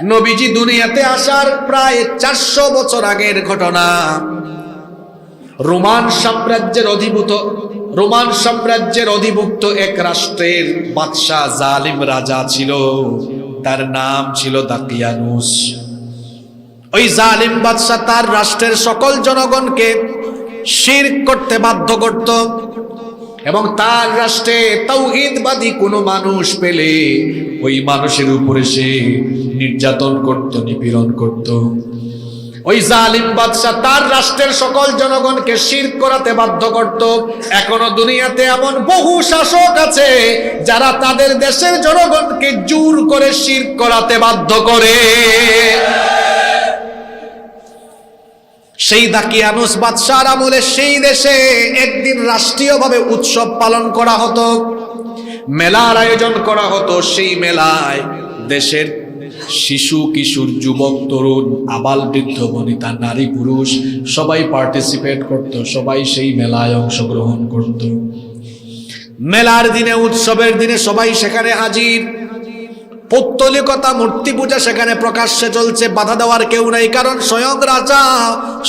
নবীজি দুনিয়াতে আসার প্রায় 400 বছর আগের ঘটনা। রোমান সাম্রাজ্যের অধিভুক্ত এক রাষ্ট্রের বাদশা জালিম রাজা ছিল, তার নাম ছিল দাকিয়ানুস। ওই জালিম বাদশা তার রাষ্ট্রের সকল জনগণকে শিরক করতে বাধ্য করত এবং তার রাষ্ট্রে তাওহীদবাদী কোনো মানুষ পেলে ওই মানুষের উপরে সে নির্যাতন করত, নিপীড়ন করত। ওই জালিম বাদশা তার রাষ্ট্রের সকল জনগণকে শিরক করাতে বাধ্য করত। এখনো দুনিয়াতে এমন বহু শাসক আছে যারা তাদের দেশের জনগণকে জোর করে শিরক করাতে বাধ্য করে। সেই দাকিয়ানুস বাদশার আমলে সেই দেশে একদিন রাষ্ট্রীয়ভাবে উৎসব পালন করা হতো, মেলার আয়োজন করা হতো। সেই মেলায় দেশের শিশু, কিশোর, যুবক, তরুণ, আবাল, বৃদ্ধ, বনিতা, নারী, পুরুষ সবাই পার্টিসিপেট করত, সবাই সেই মেলায় অংশগ্রহণ করত। মেলার দিনে, উৎসবের দিনে সবাই সেখানে হাজির। পৌত্তলিকতা, মূর্তি পূজা সেখানে প্রকাশ্যে চলছে, বাধা দেওয়ার কেউ নাই, কারণ স্বয়ং রাজা,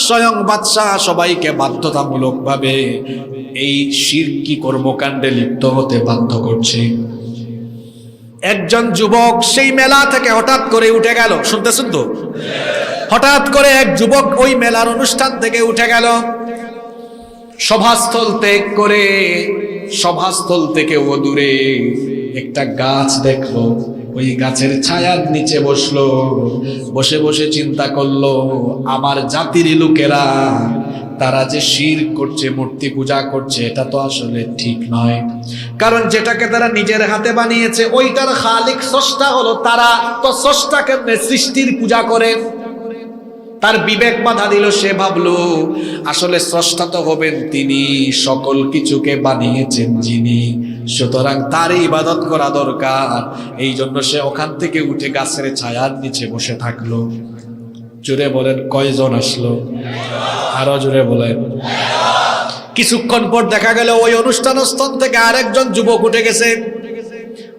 স্বয়ং বাদশাহ সবাইকে বাধ্যতামূলকভাবে এই শিরকি কর্মকাণ্ডে লিপ্ত হতে বাধ্য করছে। একজন যুবক সেই মেলা থেকে হঠাৎ করে উঠে গেল, শুনতেছেন তো? হঠাৎ করে এক যুবক ওই মেলার অনুষ্ঠান থেকে উঠে গেল, সভাস্থল ত্যাগ করে সভাস্থল থেকে ও দূরে একটা গাছ দেখলো। ওই গাছের ছায়ার নিচে বসলো, বসে বসে চিন্তা করলো, আমার জাতির লোকেরা তারা যে শিরক করছে, মূর্তি পূজা করছে, এটা তো আসলে ঠিক নয়। কারণ যেটাকে তারা নিজের হাতে বানিয়েছে ওইটার খালিক স্রষ্টা হলো তারা, তো স্রষ্টা কেমনে সৃষ্টির পূজা করে? তার বিবেক বাধা দিল। সে ভাবলো আসলে স্রষ্টা তো হবেন তিনি, সকল কিছুকে বানিয়েছেন যিনি, সুতরাং তার ইবাদত করা দরকার। এই জন্য সে ওখান থেকে উঠে গাছের ছায়ার নিচে বসে থাকলো। জোরে বলেন কয়জন আসলো? আরো জোরে বলেন। কিছুক্ষণ পর দেখা গেল ওই অনুষ্ঠানস্থল থেকে আরেকজন যুবক উঠে গেছে।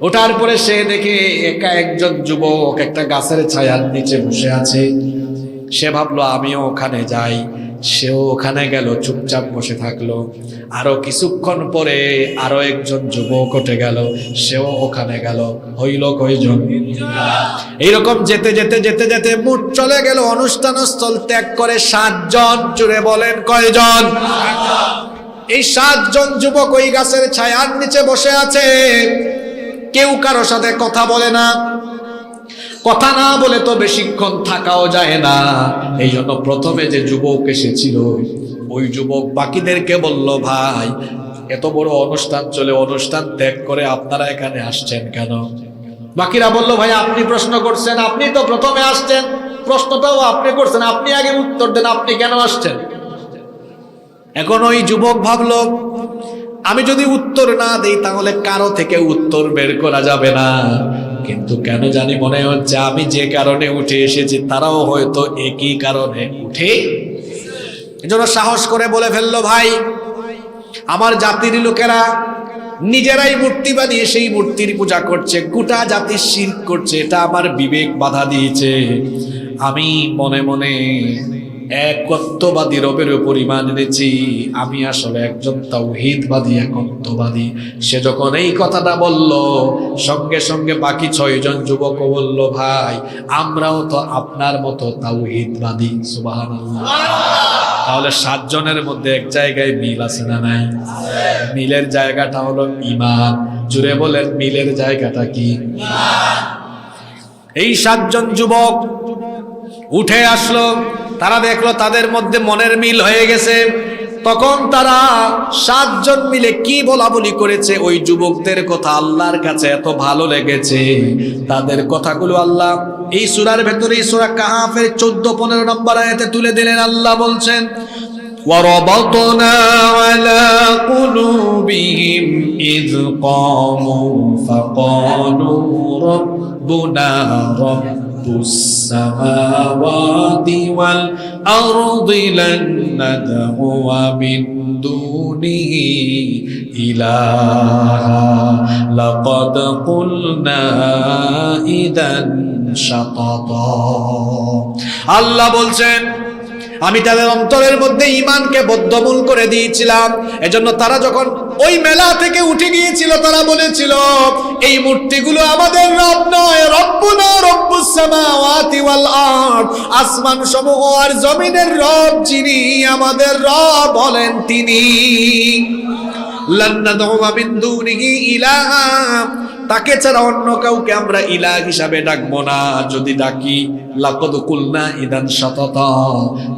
ওঠার পরে সে দেখে একা একজন যুবক একটা গাছের ছায়ার নিচে বসে আছে। সে ভাবলো আমিও ওখানে যাই। সেও ওখানে গেল, চুপচাপ বসে থাকলো। আরো কিছুক্ষণ পরে আরো একজন যুবক উঠে গেল, সেও ওখানে গেল। হইল কয়জন? এইরকম যেতে যেতে যেতে যেতে মোট চলে গেল অনুষ্ঠান স্থল ত্যাগ করে 7 জন। জুড়ে বলেন কয়জন? এই 7 জন যুবক ওই গাছের ছায়ার নিচে বসে আছে। কেউ কারো সাথে কথা বলে না। কথা না বলে তো বেশিক্ষণ থাকাও যায় না। এই জন্য প্রথমে যে যুবক এসেছিল ওই যুবক বাকিদেরকে বলল, ভাই এত বড় অনুষ্ঠান চলে, অনুষ্ঠান ত্যাগ করে আপনারা এখানে আসছেন কেন? বাকিরা বলল, ভাই আপনি প্রশ্ন করছেন, আপনি তো প্রথমে আসছেন, প্রশ্নটাও আপনি করছেন, আপনি আগে উত্তর দেন, আপনি কেন আসছেন? এখন ওই যুবক ভাবলো, আমি যদি উত্তর না দেই তাহলে কারো থেকে উত্তর বের করা যাবে না। কিন্তু কেন জানি মনে হচ্ছে আমি যে কারণে উঠে এসেছি তারাও হয়তো একই কারণে উঠে। এজন্য সাহস করে বলে ফেললো, ভাই আমার জাতির লোকেরা নিজেরাই মূর্তি বানিয়ে সেই মূর্তির পূজা করছে, গোটা জাতি শিরক করছে, এটা আমার বিবেক বাধা দিয়েছে। আমি মনে মনে একত্ববাদী রবের উপর ঈমান এনেছি, আমি আসলে একজন তাওহীদবাদী, একত্ববাদী। সে যখন এই কথাটা বলল, সঙ্গে সঙ্গে বাকি 6 জন যুবকও বলল, ভাই আমরাও তো আপনার মতো তাওহীদবাদী। সুবহানাল্লাহ। তাহলে 7 জনের মধ্যে এক জায়গায় মিল আছে না নাই? মিলের জায়গাটা হলো ঈমান। জুড়ে বলেন মিলের জায়গাটা কি? ঈমান। এই 7 জন যুবক উঠে আসলো, তারা দেখলো তাদের মধ্যে মনের মিল হয়ে গেছে। তখন তারা 7 জন মিলে কি বলাবলি করেছে, ওই যুবকদের কথা আল্লাহর কাছে এত ভালো লেগেছে। তাদের কথাগুলো আল্লাহ এই সূরার ভেতরে, সূরা কাহাফের 14-15 নম্বর আয়াতে তুলে দিলেন। আল্লাহ বলছেন, وَرَبَطْنَا عَلَى قُلُوبِهِمْ إِذْ قَامُوا فَقَالُوا رَبُّنَا رَبُّ السَّمَاوَاتِ وَالْأَرْضِ لَن نَّدْعُوَ مِن দুনিহি ইলাহা লাকাদ কুলনা ইদান শাতাতা। আল্লাহ বলছেন, আমি তাদের অন্তরের মধ্যে ঈমানকে বদ্ধমূল করে দিয়েছিলাম। এজন্য তারা যখন ওই মেলা থেকে উঠে গিয়েছিল, তারা বলেছিল এই মূর্তিগুলো আমাদের রব নয়, রব্বুনা রব্বুস সামাওয়াতি ওয়াল আরদ, আসমান সমূহ আর জমিনের রব যিনি আমাদের রব হলেন তিনি। লান নাদউ মিন দুনিহি ইলাহা, তাকে ছাড়া অন্য কাউকে আমরা ইলাহ হিসাবে ডাকবো না। যদি ডাকি লাকাদ কুলনা ইদান শাতাতা,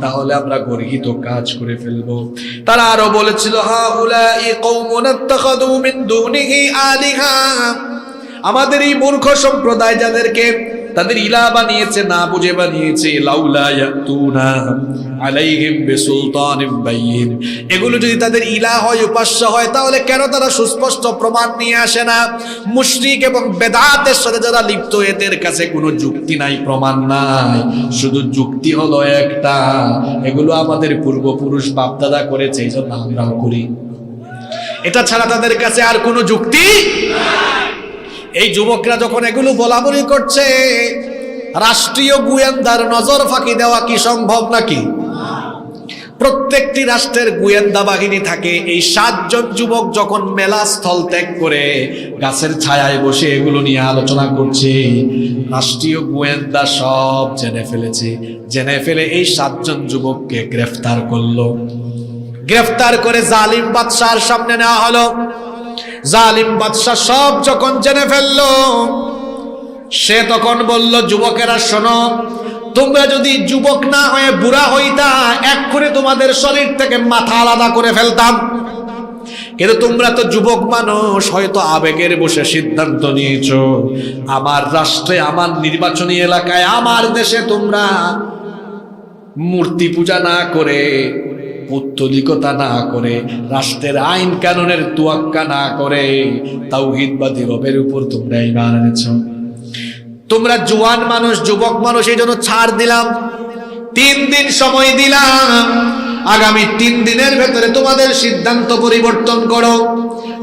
তাহলে আমরা গর্হিত কাজ করে ফেলবো। তারা আরো বলেছিল হাউলাই কওমুন ইত্তাখাযু মিন দুনিহি আলিহা, আমাদের এই মূর্খ সম্প্রদায় যাদেরকে তাদের ইলাহ বানিয়েছে, না বুঝে বানিয়েছে, লাউলা ইয়াতুনা আলাইহিম বিসুলতানিন বাইয়িন, এগুলো যদি তাদের ইলাহ হয়, উপাস্য হয়, তাহলে কেন তারা সুস্পষ্ট প্রমাণ নিয়ে আসে না? মুশরিক এবং বেদাতের সাথে যারা লিপ্ত, এদের কাছে কোনো যুক্তি নাই, প্রমাণ নাই, শুধু যুক্তি হলো একটা, এগুলো আমাদের পূর্বপুরুষ বাপদাদা করেছে, এই জন্য আমরাও করি। এটা ছাড়া তাদের কাছে আর কোনো যুক্তি নাই। এই যুবকরা যখন এগুলো বলাবলি করছে, রাষ্ট্রীয় গোয়েন্দার নজর ফাঁকি দেওয়া কি সম্ভব নাকি? প্রত্যেকটি রাষ্ট্রের গোয়েন্দা বাহিনী থাকে। এই 7 জন যুবক যখন মেলা স্থল ত্যাগ করে গাছের ছায়ায় বসে এগুলো নিয়ে আলোচনা করছে, রাষ্ট্রীয় গোয়েন্দা সব জেনে ফেলেছে। জেনে ফেলে এই 7 জন যুবককে গ্রেফতার করলো। গ্রেফতার করে জালিম বাদশার সামনে নেওয়া হলো। জালিম বাদশা সব যখন জেনে ফেললো, সে তখন বলল, যুবকেরা শোনো, তোমরা যদি যুবক না হয়ে বুড়া হইতা, এক্ষুনি তোমাদের শরীর থেকে মাথা আলাদা করে ফেলতাম। কিন্তু তোমরা তো যুবক মানুষ, হয়তো আবেগের বসে সিদ্ধান্ত নিয়েছো। আমার রাষ্ট্রে, আমার নির্বাচনী এলাকায়, আমার দেশে তোমরা মূর্তি পূজা না করে, পৌত্তলিকতা না করে, রাষ্ট্রের আইন কানুনের তোয়াক্কা না করে, তাওহীদবাদী রবের উপর তোমরা ঈমান এনেছো। তোমরা জওয়ান মানুষ, যুবক মানুষ, এই জন্য ছাড় দিলাম, 3 দিন সময় দিলাম। আগামী 3 দিনের ভেতরে তোমাদের সিদ্ধান্ত পরিবর্তন করো।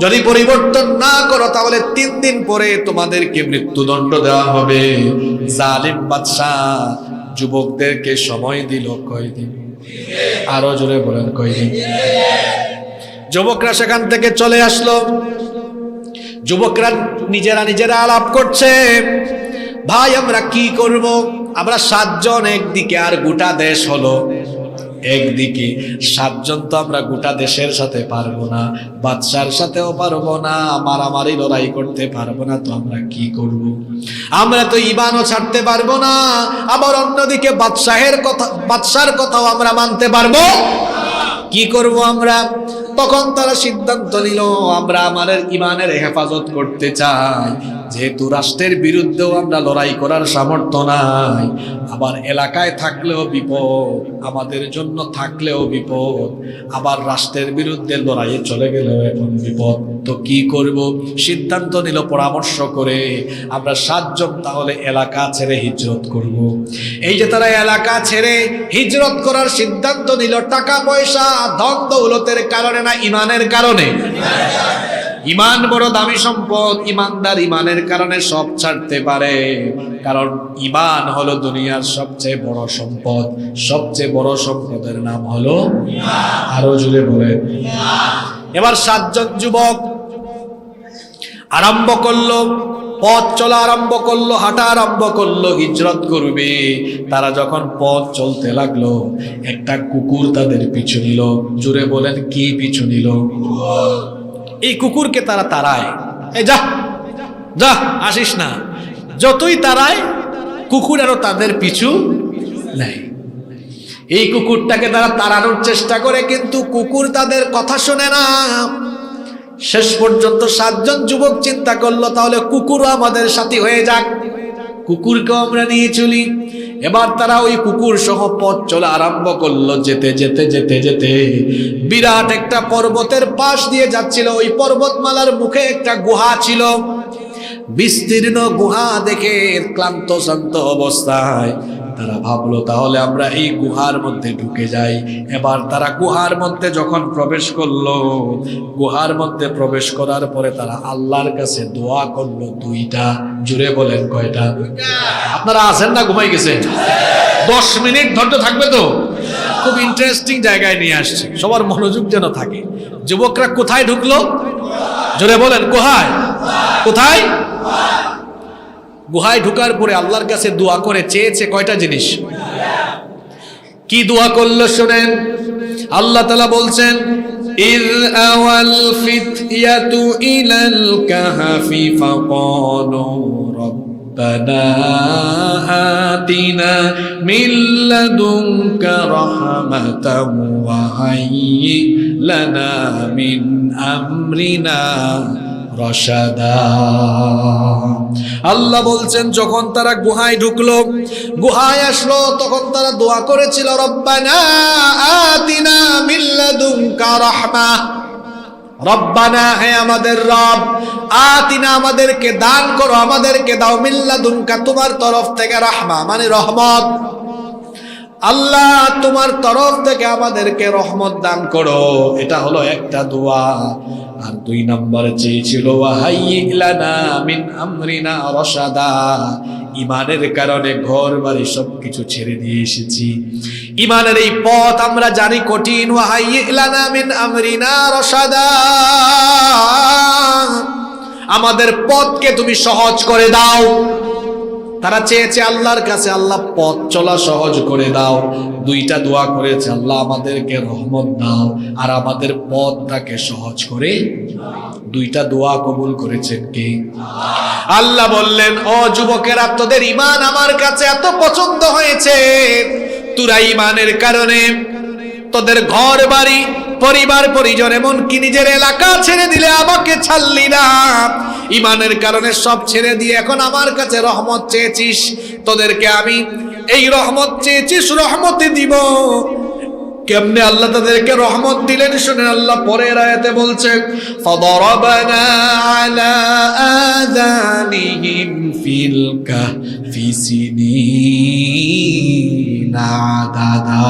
যদি পরিবর্তন না করো, তাহলে 3 দিন পরে তোমাদেরকে মৃত্যুদণ্ড দেওয়া হবে। জালিম বাদশা যুবকদেরকে সময় দিল কয়দিন? আরো জোরে বলেন, কয়দিন? যুবকরা সেখান থেকে চলে আসলো। যুবকরা নিজেরা আলাপ করছে, ভাই আমরা কি করব? আমরা 7 জন একদিকে, আর গোটা দেশ হলো একদিকে। 7 জন তো আমরা গোটা দেশের সাথে পারবো না, বাদশার সাথেও পারবো না, মারামারি লড়াই করতে পারবো না, তো আমরা কি করব? আমরা তো ঈমানও ছাড়তে পারবো না, আবার অন্যদিকে বাদশার কথাও আমরা মানতে পারবো। কি করব আমরা? তখন তারা সিদ্ধান্ত নিল, আমরা আমাদের ঈমানের হেফাজত করতে চাই, যেহেতু রাষ্ট্রের বিরুদ্ধেও আমরা লড়াই করার সামর্থ্য নাই, আবার এলাকায় থাকলেও বিপদ, আমাদের জন্য থাকলেও বিপদ, আবার রাষ্ট্রের বিরুদ্ধে লড়াইয়ে চলে গেলেও এখন বিপদ। তো কি করব? সিদ্ধান্ত নিল পরামর্শ করে, আমরা 7 জন তাহলে এলাকা ছেড়ে হিজরত করব। এই যে তারা এলাকা ছেড়ে হিজরত করার সিদ্ধান্ত নিল, টাকা পয়সা ধন দৌলতের কারণে না, ঈমানের কারণে। ঈমান বড় দামি সম্পদ। ঈমানদার ঈমানের কারণে সব ছাড়তে পারে, কারণ ঈমান হলো দুনিয়ার সবচেয়ে বড় সম্পদ। সবচেয়ে বড় সম্পদের নাম হলো ঈমান। আরো জোরে বলেন। এবার 7 জন যুবক আরম্ভ করলো, পথ চলা আরম্ভ করলো, হাঁটা আরম্ভ করলো, হিজরত করবে। তারা যখন পথ চলতে লাগলো, একটা কুকুর তাদের পিছু নিল। জোরে বলেন, কি পিছু নিল? এই কুকুরকে তারা তাড়ায়, এই যা যা, আসিস না। যতই তাড়ায়, কুকুর আরো তাদের পিছু নেয়। এই কুকুরটাকে তারা তাড়ানোর চেষ্টা করে, কিন্তু কুকুর তাদের কথা শোনে না। শেষ পর্যন্ত 7 জন যুবক চিন্তা করলো, তাহলে কুকুরও আমাদের সাথী হয়ে যাক, কুকুরকেও আমরা নিয়ে চলি। এবার তারা ওই কুকুর সহ পথ চলা আরম্ভ করলো। যেতে যেতে যেতে যেতে বিরাট একটা পর্বতের পাশ দিয়ে যাচ্ছিল। ওই পর্বতমালার মুখে একটা গুহা ছিল। বিস্তীর্ণ গুহা দেখে ক্লান্ত শান্ত অবস্থায় তারা ভাবলো তাহলে আমরা এই গুহার মধ্যে ঢুকে যাই। এবার তারা গুহার মধ্যে যখন প্রবেশ করলো, গুহার মধ্যে প্রবেশ করার পরে তারা আল্লাহর কাছে দোয়া করলো দুইটা। জুড়ে বলেন কয়টা? আপনারা আছেন না ঘুমাই গেছেন? 10 মিনিট ধৈর্য থাকবে তো? খুব ইন্টারেস্টিং জায়গায় নিয়ে আসছে, সবার মনোযোগ যেন থাকে। যুবকরা কোথায় ঢুকলো? জোরে বলেন কোথায়? কোথায়? গুহায় ঢুকার পরে আল্লাহর কাছে দোয়া করে চেয়েছে কয়টা জিনিস? কি দোয়া করলো শুনেন। আল্লাহ তাআলা বলছেন, ইয আওয়াল ফিতয়াতু ইলাল কাহফি ফাকালু রব্বানা আতিনা মিন লাদুনকা রাহমাতাও ওয়া হায়্যি লানা মিন আমরিনা রশাদা। আল্লাহ বলছেন যখন তারা গুহায় ঢুকলো, গুহায় আসলো, তখন তারা দোয়া করেছিল রব্বানা আতিনা মিন লাদুনকা রাহমা। রব্বানা, হে আমাদের রব, আতিনা আমাদেরকে দান করো, আমাদেরকে দাও, মিন লাদুনকা তোমার তরফ থেকে, রাহমা মানে রহমত। আল্লাহ তোমার তরফ থেকে আমাদেরকে রহমত দান করো। এটা হলো একটা দোয়া। আর 2 নম্বরে চেয়েছিল ওয়াহাইয়্যি লানা মিন আমরিনা রশাদা। ইমানের কারণে ঘর বাড়ি সবকিছু ছেড়ে দিয়ে এসেছি, ইমানের এই পথ আমরা জানি কঠিন। ওয়াহাইয়্যি লানা মিন আমরিনা রশাদা, আমাদের পথকে তুমি সহজ করে দাও। তারা চেয়েছে আল্লাহর কাছে, আল্লাহ পথ চলা সহজ করে দাও। 2টা দোয়া করেছে, আল্লাহ আমাদেরকে রহমত দাও আর আমাদের পথটাকে সহজ করে। 2টা দোয়া কবুল করেছেন কে? আল্লাহ বললেন, ও যুবকেরা, তোদের ঈমান আমার কাছে এত পছন্দ হয়েছে, তোরা ঈমানের কারণে তোদের ঘর বাড়ি পরিবার পরিজন এমনকি নিজের এলাকা ছেড়ে দিলে আমাকে ছাড়লি না। ঈমানের কারণে সব ছেড়ে দিয়ে এখন আমার কাছে রহমত চেয়েছিস, তোদেরকে আমি এই রহমত চেয়েছিস, রহমতে দিব। কেমনে আল্লাহ তাদেরকে রহমত দিলেন শুনেন। আল্লাহ পরের আয়াতে বলছে, ফাদরাবানা আলা আযানিহিম ফিল কাহফি সিনিনা আদাদা।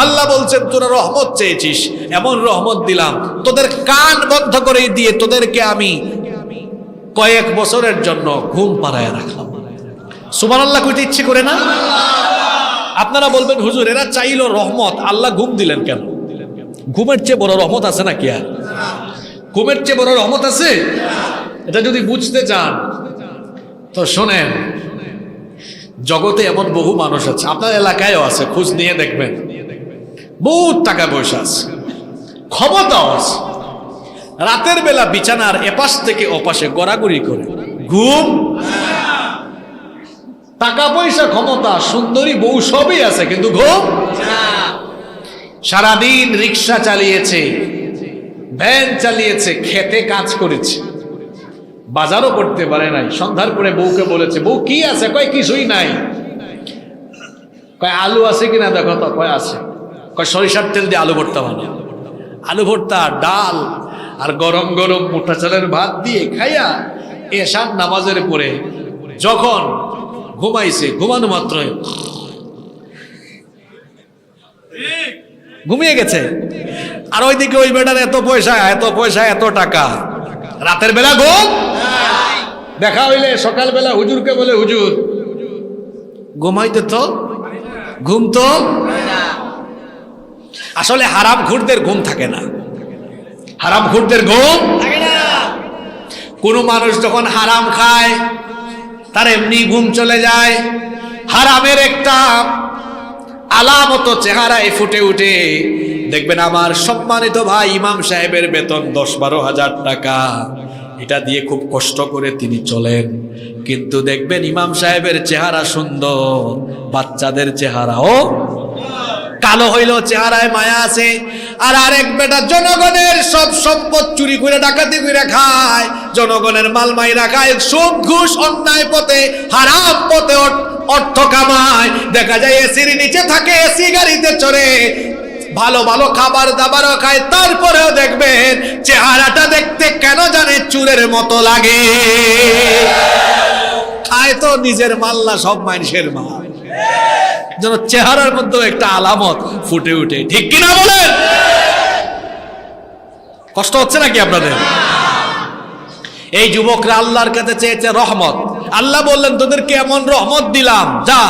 আল্লাহ বলছেন তোরা রহমত চেয়েছিস, এমন রহমত দিলাম, তোদের কান বন্ধ করে দিয়ে তোদেরকে আমি কয়েক বছরের জন্য ঘুম পাড়ায় রাখলাম। সুবহানাল্লাহ কইতে ইচ্ছে করে না? আপনারা বলবেন হুজুর এরা চাইলো রহমত, আল্লাহ ঘুম দিলেন কেন? ঘুমের চেয়ে বড় রহমত আছে নাকি? আর ঘুমের চেয়ে বড় রহমত আছে? এটা যদি বুঝতে চান তো শোনেন, জগতে এমন বহু মানুষ আছে, আপনার এলাকায়ও আছে, খোঁজ নিয়ে দেখবেন, বহুত টাকা পয়সা আছে, ক্ষমতাও আছে, রাতের বেলা বিছানার এপাশ থেকে ওপাশে গড়াগড়ি করে, ঘুম, টাকা পয়সা, ক্ষমতা, সুন্দরী বউ সবই আছে, কিন্তু ঘুম। সারাদিন রিক্সা চালিয়েছে, ভ্যান চালিয়েছে, খেতে কাজ করেছে, বাজারও করতে পারে নাই। সন্ধ্যার পরে বউকে বলেছে, বউ কি আছে? কয় কিছুই নাই। কয় আলু আছে কিনা দেখো তো। কয় আছে। কয় সরিষার তেল দিয়ে আলু ভর্তা বানাও। আলু ভর্তা, ডাল আর গরম গরম মোটা চালের ভাত দিয়ে খাইয়া এশার নামাজের পরে যখন ঘুমাইছে, ঘুমানো মাত্র ঘুমিয়ে গেছে। আর ওইদিকে ওই বেটার এত পয়সা, এত পয়সা, এত টাকা, রাতের বেলা ঘুম। দেখা হইলে সকালবেলা হুজুরকে বলে, হুজুর ঘুমাইতে তো ঘুম তো। আসলে হারাম ঘুরদের ঘুম থাকে না, হারাম ঘুরদের ঘুম থাকে না। কোন মানুষ যখন হারাম খায় তার এমনি ঘুম চলে যায়। হারামের একটা আলামত চেহারায় ফুটে উঠে। দেখবেন আমার সম্মানিত ভাই ইমাম সাহেবের বেতন 10-12 হাজার টাকা, এটা দিয়ে খুব কষ্ট করে তিনি চলেন, কিন্তু দেখবেন ইমাম সাহেবের চেহারা সুন্দর, বাচ্চাদের চেহারাও কালো হইলেও চেহারায় মায়া আছে। আর আরেক বেটা জনগণের সব সম্পদ চুরি করে ডাকাতি করে খায়, জনগণের মাল মাইরা খায়, সুদ ঘুষ অন্যায় পথে হারাম পথে অর্থ কামায়। দেখা যায় এসির নিচে থাকে, এসি গাড়িতে চড়ে, ভালো ভালো খাবার দাবারও খায়, তারপরেও দেখবেন চেহারাটা দেখতে কেন জানে চুরের মতো লাগে। খায় তো নিজের মাল না, সব মানুষের মাল, যেন চেহারার মধ্যে একটা আলামত ফুটে উঠে। ঠিক কিনা বলেন? কষ্ট হচ্ছে নাকি আপনাদের? এই যুবকরা আল্লাহর কাছে চেয়েছে রহমত। আল্লাহ বললেন তোদেরকে এমন রহমত দিলাম, যা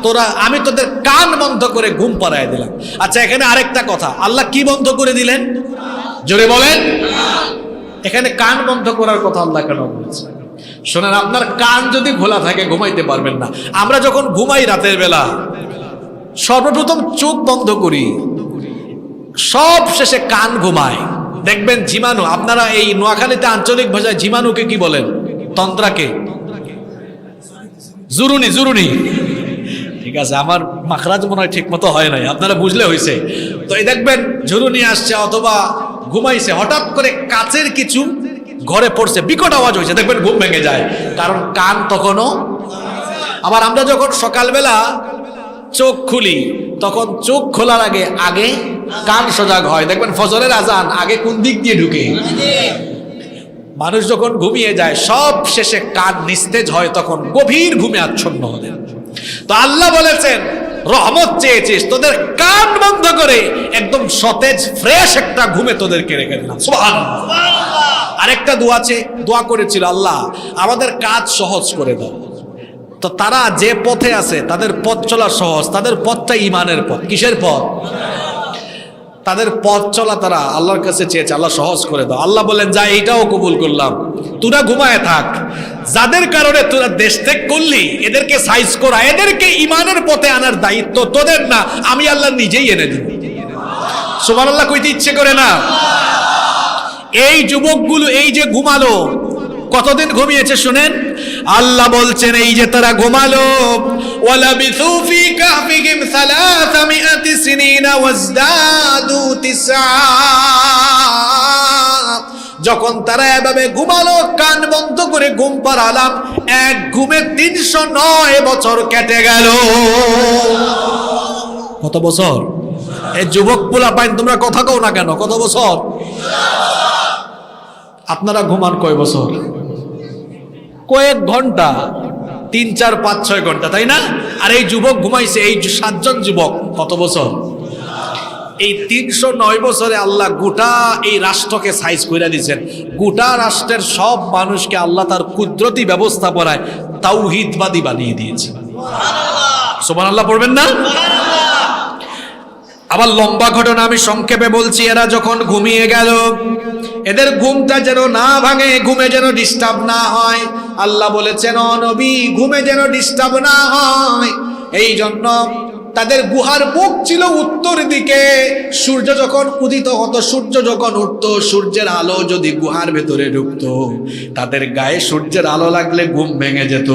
তোরা, আমি তোদের কান বন্ধ করে ঘুম পাড়ায় দিলাম। আচ্ছা, এখানে আরেকটা কথা, আল্লাহ কি বন্ধ করে দিলেন? জোরে বলেন। এখানে কান বন্ধ করার কথা আল্লাহ কেন বলেছে? শোনেন, আপনার কান যদি খোলা থাকে ঘুমাইতে পারবেন না। আমরা যখন ঘুমাই রাতের বেলা, সর্বপ্রথম চোখ বন্ধ করি, সব শেষে কান ঘুমায়। দেখবেন জীবাণু, আপনারা এই নোয়াখালীতে আঞ্চলিক ভাষায় জীবাণুকে কি বলেন? তন্ত্রাকে জুরুনি। জুরুনি, ঠিক আছে, আমার মাখরাজ মনে হয় ঠিক মতো হয় নাই, আপনারা বুঝলে হয়েছে। তো এই দেখবেন ঝুরুনি আসছে অথবা ঘুমাইছে, হঠাৎ করে কাচের কিছু ঘরে পড়ছে, বিকট আওয়াজ হয়েছে, দেখবেন ঘুম ভেঙে যায়, কারণ কান তখনও। আবার আমরা যখন সকালবেলা চোখ খুলি, তখন চোখ খোলার আগে আগে কান সজাগ হয়। দেখবেন ফজরের আজান আগে কোন দিক দিয়ে ঢুকে? মানুষ যখন ঘুমিয়ে যায়, সব শেষে কান নিস্তেজ হয়, তখন গভীর ঘুমে আচ্ছন্ন হলেন। তো আল্লাহ বলেছেন রহমত চেয়েছিস, তোদের কান বন্ধ করে একদম সতেজ ফ্রেশ একটা ঘুমে তোদেরকে রেখে দিলাম। সুবহানাল্লাহ। আরেকটা দোয়া করেছিল, আল্লাহ আমাদের কাজ সহজ করে দাও। তো তারা যে পথে আছে তাদের পথ চলা সহজ, তাদের পথটা ইমানের পথ। কিসের পথ? তাদের পথ চলা তারা আল্লাহর কাছে চেয়েছে, আল্লাহ সহজ করে দাও। আল্লাহ বলেন যা, এইটাও কবুল করলাম, তোরা ঘুমায় থাক। যাদের কারণে তোরা দেশ ত্যাগ করলি, এদেরকে সাইজ করা, এদেরকে ইমানের পথে আনার দায়িত্ব তোদের না, আমি আল্লাহ নিজেই এনে দিব। সুবহানাল্লাহ কইতে ইচ্ছে করে না? এই যুবকগুলো এই যে ঘুমালো, কতদিন ঘুমিয়েছে শুনেন? আল্লাহ বলছেন এই যে তারা ঘুমালো, ওয়ালাবিথু ফি কাহফিহিম 300 সিনিনা ওয়াজদাদু 9। যখন তারা এভাবে ঘুমালো, কান বন্ধ করে ঘুম পাড়ালাম, এক ঘুমে 309 বছর কেটে গেল। কত বছর? এই যুবক পোলা পাইন, তোমরা কথা কও না কেন? কত বছর? আপনারা ঘুমান কয় বছর? কয়েক ঘন্টা, 3, 4, 5, 6 ঘন্টা, তাই না? আর এই যুবক ঘুমাইছে, এই 7 জন যুবক কত বছর? এই 309 বছরে আল্লাহ গোটা এই রাষ্ট্রকে সাইজ করে দিয়েছেন। গোটা রাষ্ট্রের সব মানুষকে আল্লাহ তার কুদরতি ব্যবস্থাপনায় তাওহীদবাদী বানিয়ে দিয়েছে। সুবহানাল্লাহ পড়বেন না? আবার লম্বা ঘটনা আমি সংক্ষেপে বলছি। এরা যখন ঘুমিয়ে গেল, এদের ঘুমটা যেন না ভাঙে, ঘুমে যেন ডিস্টার্ব না হয়। আল্লাহ বলেছেন ও নবী, ঘুমে যেন ডিস্টার্ব না হয়, এই জন্য তাদের গুহার মুখ ছিল উত্তর দিকে। সূর্য যখন উদিত হতো, সূর্য যখন উঠতো, সূর্যের আলো যদি গুহার ভেতরে ঢুকতো, তাদের গায়ে সূর্যের আলো লাগলে ঘুম ভেঙে যেত।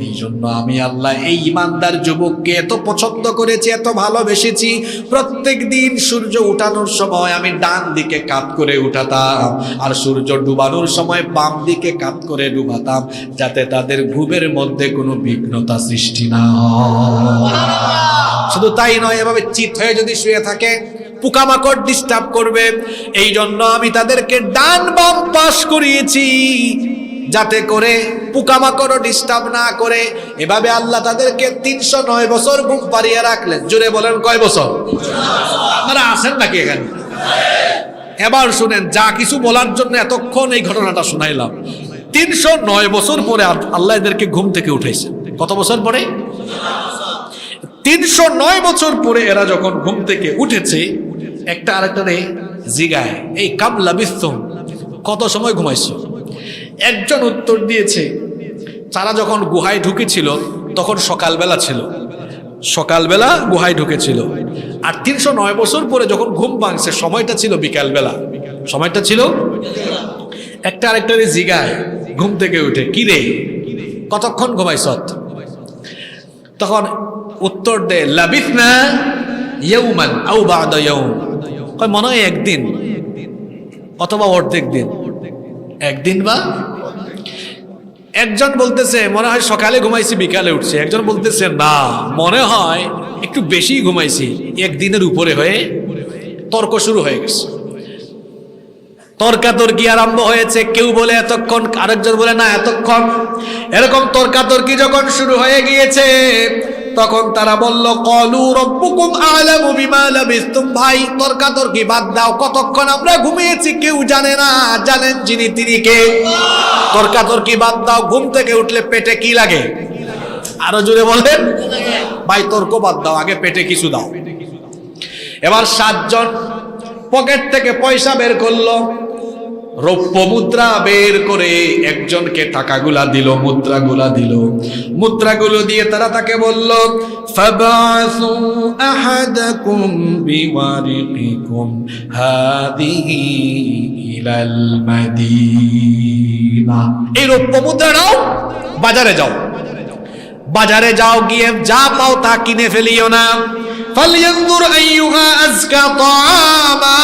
এই জন্য আমি আল্লাহ এই ইমানদার যুবককে এত পছন্দ করেছি, এত ভালোবেসেছি। প্রত্যেক দিন সূর্য উঠানোর সময় আমি ডান দিকে কাত করে উঠাতাম, আর সূর্য ডুবানোর সময় বাম দিকে কাত করে ডুবাতাম, যাতে তাদের ঘুমের মধ্যে কোনো বিঘ্নতা সৃষ্টি না হয়। শুধু তাই নয়, এভাবে চিত হয়ে যদি শুয়ে থাকে, পোকামাকড় ডিস্টার্ব করবে। এই জন্য আমি তাদেরকে ডান বাম পাশ করিয়েছি, যাতে করে পোকামাকড়ও ডিস্টার্ব না করে। এভাবে আল্লাহ তাদেরকে 309 বছর ঘুম পাড়িয়ে রাখলেন। জোরে বলেন কয় বছর? আপনারা আছেন নাকি এখানে? এবার শুনেন, যা কিছু বলার জন্য এতক্ষণ এই ঘটনাটা শুনাইলাম, 309 বছর পরে আল্লাহ এদেরকে ঘুম থেকে উঠাইছেন। কত বছর পরে? 309 বছর পরে এরা যখন ঘুম থেকে উঠেছে, একটা আরেকটারে জিগায়, এই কাম লাবিসতুম, কত সময় ঘুমাইছো? একজন উত্তর দিয়েছে, তারা যখন গুহায় ঢুকেছিল তখন সকালবেলা ছিল, সকালবেলা গুহায় ঢুকেছিল। আর 309 বছর পরে যখন ঘুম ভাঙছে, সময়টা ছিল বিকালবেলা, সময়টা ছিল। একটা আরেকটারে জিগায় ঘুম থেকে উঠে, কি রে কতক্ষণ ঘুমাইছ? তখন উত্তর দে, লাবিথনা ইয়াওমান আও বা'দা ইয়াওম, কয় মনে হয় একদিন অথবা অর্ধেক দিন, একদিন বা। একজন বলতেছে মনে হয় সকালে ঘুমাইছি বিকালে উঠছে, একজন বলতেছে না মনে হয় একটু বেশি ঘুমাইছি, একদিনের উপরে হয়ে তর্ক শুরু হয়ে গেছে, তর্কাতর্কি আরম্ভ হয়েছে। কেউ বলে এতক্ষণ, আরেকজন বলে না এতক্ষণ। এরকম তর্কাতর্কি যখন শুরু হয়ে গিয়েছে, তখন তারা বলল ক্বালু রাব্বুকুম আ'লামু বিমা লাবিসতুম। ভাই তর্কাতর্কি বাদ দাও, কতক্ষণ আমরা ঘুমিয়েছি কেউ জানে না, জানেন যিনি তিনি কে। তর্কাতর্কি বাদ দাও, ঘুম থেকে উঠলে পেটে কি লাগে? আরো জোরে বলেন ভাই, তর্ক বাদ দাও, আগে পেটে কিছু দাও। এবার 7 জন পকেট থেকে পয়সা বের করলো, রৌপ্য মুদ্রা বের করে একজনকে টাকাগুলা দিল, মুদ্রাগুলা দিল। মুদ্রাগুলো দিয়ে তারা তাকে বলল ফাবাসু আহাদাকুম বিওয়ারিকিকুম হাদিহি ইলাল মাদিনা। এই রৌপ্য মুদ্রা নাও, বাজারে যাও, বাজারে যাও, গিয়ে যা পাও তা কিনে ফেলিও না। ফালইয়ানজুর আইয়ুহা আযকা তাআমা,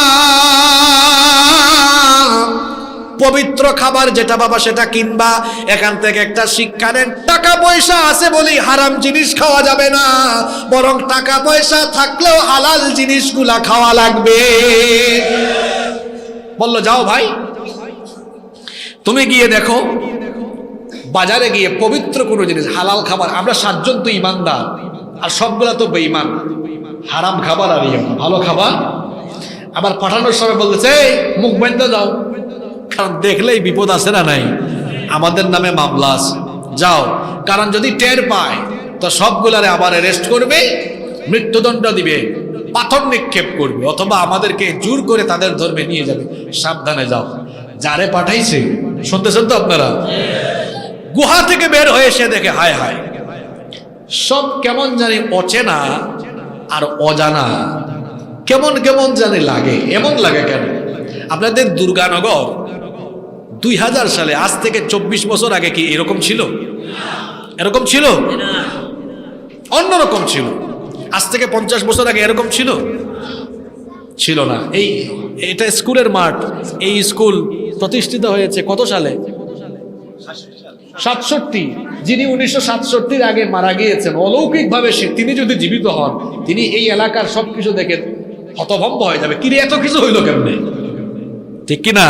পবিত্র খাবার যেটা বাবা সেটা কিনবা। এখান থেকে একটা শিক্ষা নেন, টাকা পয়সা আছে বলেই হারাম জিনিস খাওয়া যাবে না, বরং টাকা পয়সা থাকলেও হালাল জিনিসগুলা খাওয়া লাগবে। বললো যাও ভাই, তুমি গিয়ে দেখো, বাজারে গিয়ে পবিত্র কোনো জিনিস, হালাল খাবার। আমরা 7 জন তো ইমানদার, আর সবগুলা তো বেঈমান। হারাম খাবার আর ভালো খাবার। আবার পাঠানোর সময় বলতেছে মুখ বান্ধা যাও, কারণ দেখলেই বিপদ আছে না নাই, আমাদের নামে মামলা আছে, যাও। কারণ যদি টের পায় তো সবগুলারে আবার অ্যারেস্ট করবে, মৃত্যুদণ্ড দিবে, পাথর নিক্ষেপ করবে, অথবা আমাদেরকে জোর করে তাদের ধর্মে নিয়ে যাবে। সাবধানে যাও। যারে পাঠাইছে, শুনতেছেন তো আপনারা? গুহা থেকে বের হয়ে এসে দেখে হায় হায়, সব কেমন জানি অচেনা আর অজানা, কেমন কেমন জানি লাগে। এমন লাগে কেন? আপনাদের দুর্গানগর 2000 সালে, আজ থেকে 24 বছর আগে কি এরকম ছিল? এরকম ছিল? অন্যরকম ছিল। আজ থেকে 50 বছর আগে এরকম ছিল? ছিল না। এটা স্কুলের মাঠ। এই স্কুল প্রতিষ্ঠিত হয়েছে কত সালে? 67। যিনি 1967 আগে মারা গিয়েছেন, অলৌকিকভাবে তিনি যদি জীবিত হন, তিনি এই এলাকার সবকিছু দেখে হতভম্ব হয়ে যাবে, কিরে এত কিছু হইল কেমনে, ঠিক কিনা?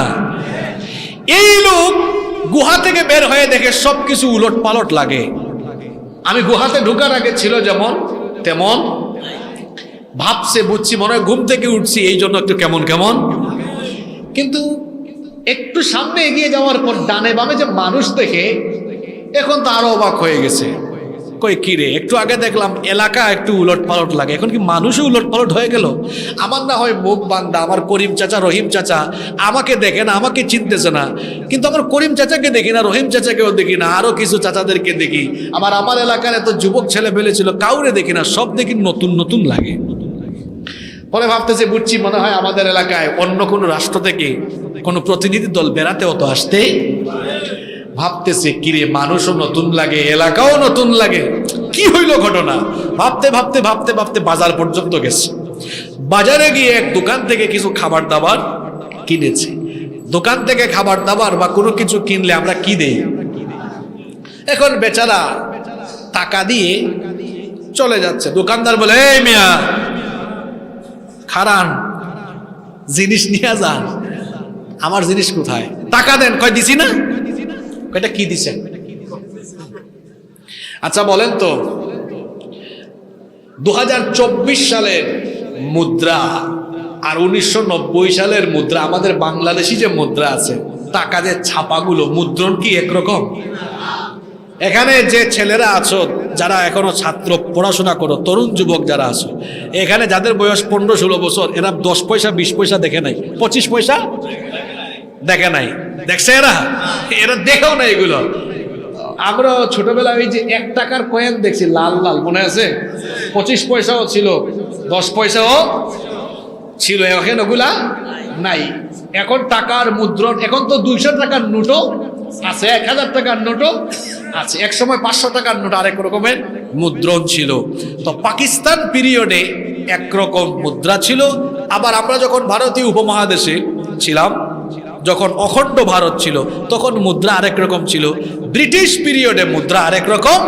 এই লোক গুহা থেকে বের হয়ে দেখে সবকিছু উলট পালট লাগে। আমি গুহাতে ঢুকার আগে ছিল যেমন তেমন, ভাবছে বুঝছি, মনে হয় ঘুম থেকে উঠছি, এই জন্য একটু কেমন কেমন। কিন্তু একটু সামনে এগিয়ে যাওয়ার পর ডানে বামে যে মানুষ দেখে, এখন তো আরো অবাক হয়ে গেছে। কই কিরে, একটু আগে দেখলাম এলাকা একটু উলট পালট লাগে, এখন কি মানুষও উলট পালট হয়ে গেল? আমার না হয় মুখ বান্দা, আমার করিম চাচা রহিম চাচা আমাকে দেখে না, আমাকে চিনতেছে না, কিন্তু আমার করিম চাচাকে দেখি না, রহিম চাচাকেও দেখি না, আরো কিছু চাচাদেরকে দেখি। আবার আমার এলাকার এত যুবক ছেলে পেলে ছিল, কাউরে দেখি না, সব দেখি নতুন নতুন লাগে। পরে ভাবতেছে বুঝছি, মনে হয় আমাদের এলাকায় অন্য কোনো রাষ্ট্র থেকে কোনো প্রতিনিধি দল বেড়াতেও তো আসতে। ভাবতেছে কিরে, মানুষও নতুন লাগে, এলাকাও নতুন লাগে, কি হইল ঘটনা? ভাবতে ভাবতে ভাবতে ভাবতে বাজার পর্যন্ত গেছে। বাজারে গিয়ে এক দোকান থেকে কিছু খাবার দাবার কিনেছে। দোকান থেকে খাবার দাবার বা কোনো কিছু কিনলে আমরা কি দেই? এখন বেচারা টাকা দিয়ে চলে যাচ্ছে। দোকানদার বলে, এই মিয়া খারান, জিনিস নিয়ে যান। আমার জিনিস কোথায়? টাকা দেন। কয় দিছি না। এটা কি দিছেন? আচ্ছা বলেন তো, 2024 সালের মুদ্রা আর 1990 সালের মুদ্রা, আমাদের বাংলাদেশি যে মুদ্রা আছে, টাকা যে ছাপাগুলো, মুদ্রণ কি একরকম? এখানে যে ছেলেরা আছো, যারা এখনো ছাত্র পড়াশোনা করো, তরুণ যুবক যারা আছো, এখানে যাদের বয়স 15-16 বছর, এরা 10 পয়সা 20 পয়সা দেখে নাই, 25 পয়সা দেখে নাই। দেখছে এরা? এরা দেখেও না এগুলো। আমরা ছোটবেলায় ওই যে 1 টাকার কয়েন দেখছি, লাল লাল, মনে আছে? 25 পয়সাও ছিল, 10 পয়সাও ছিল, এখন ওগুলা নাই। এখন টাকার মুদ্রণ, এখন তো 200 টাকার নোটও আছে, 1000 টাকার নোটও আছে। এক সময় 500 টাকার নোট আরেক রকমের মুদ্রণ ছিল। তো পাকিস্তান পিরিয়ডে একরকম মুদ্রা ছিল। আবার আমরা যখন ভারতীয় উপমহাদেশে ছিলাম, যখন অখণ্ড ভারত ছিল, তখন মুদ্রা আরেক রকম ছিল। ব্রিটিশ পিরিয়ডে মুদ্রা আরেক রকম।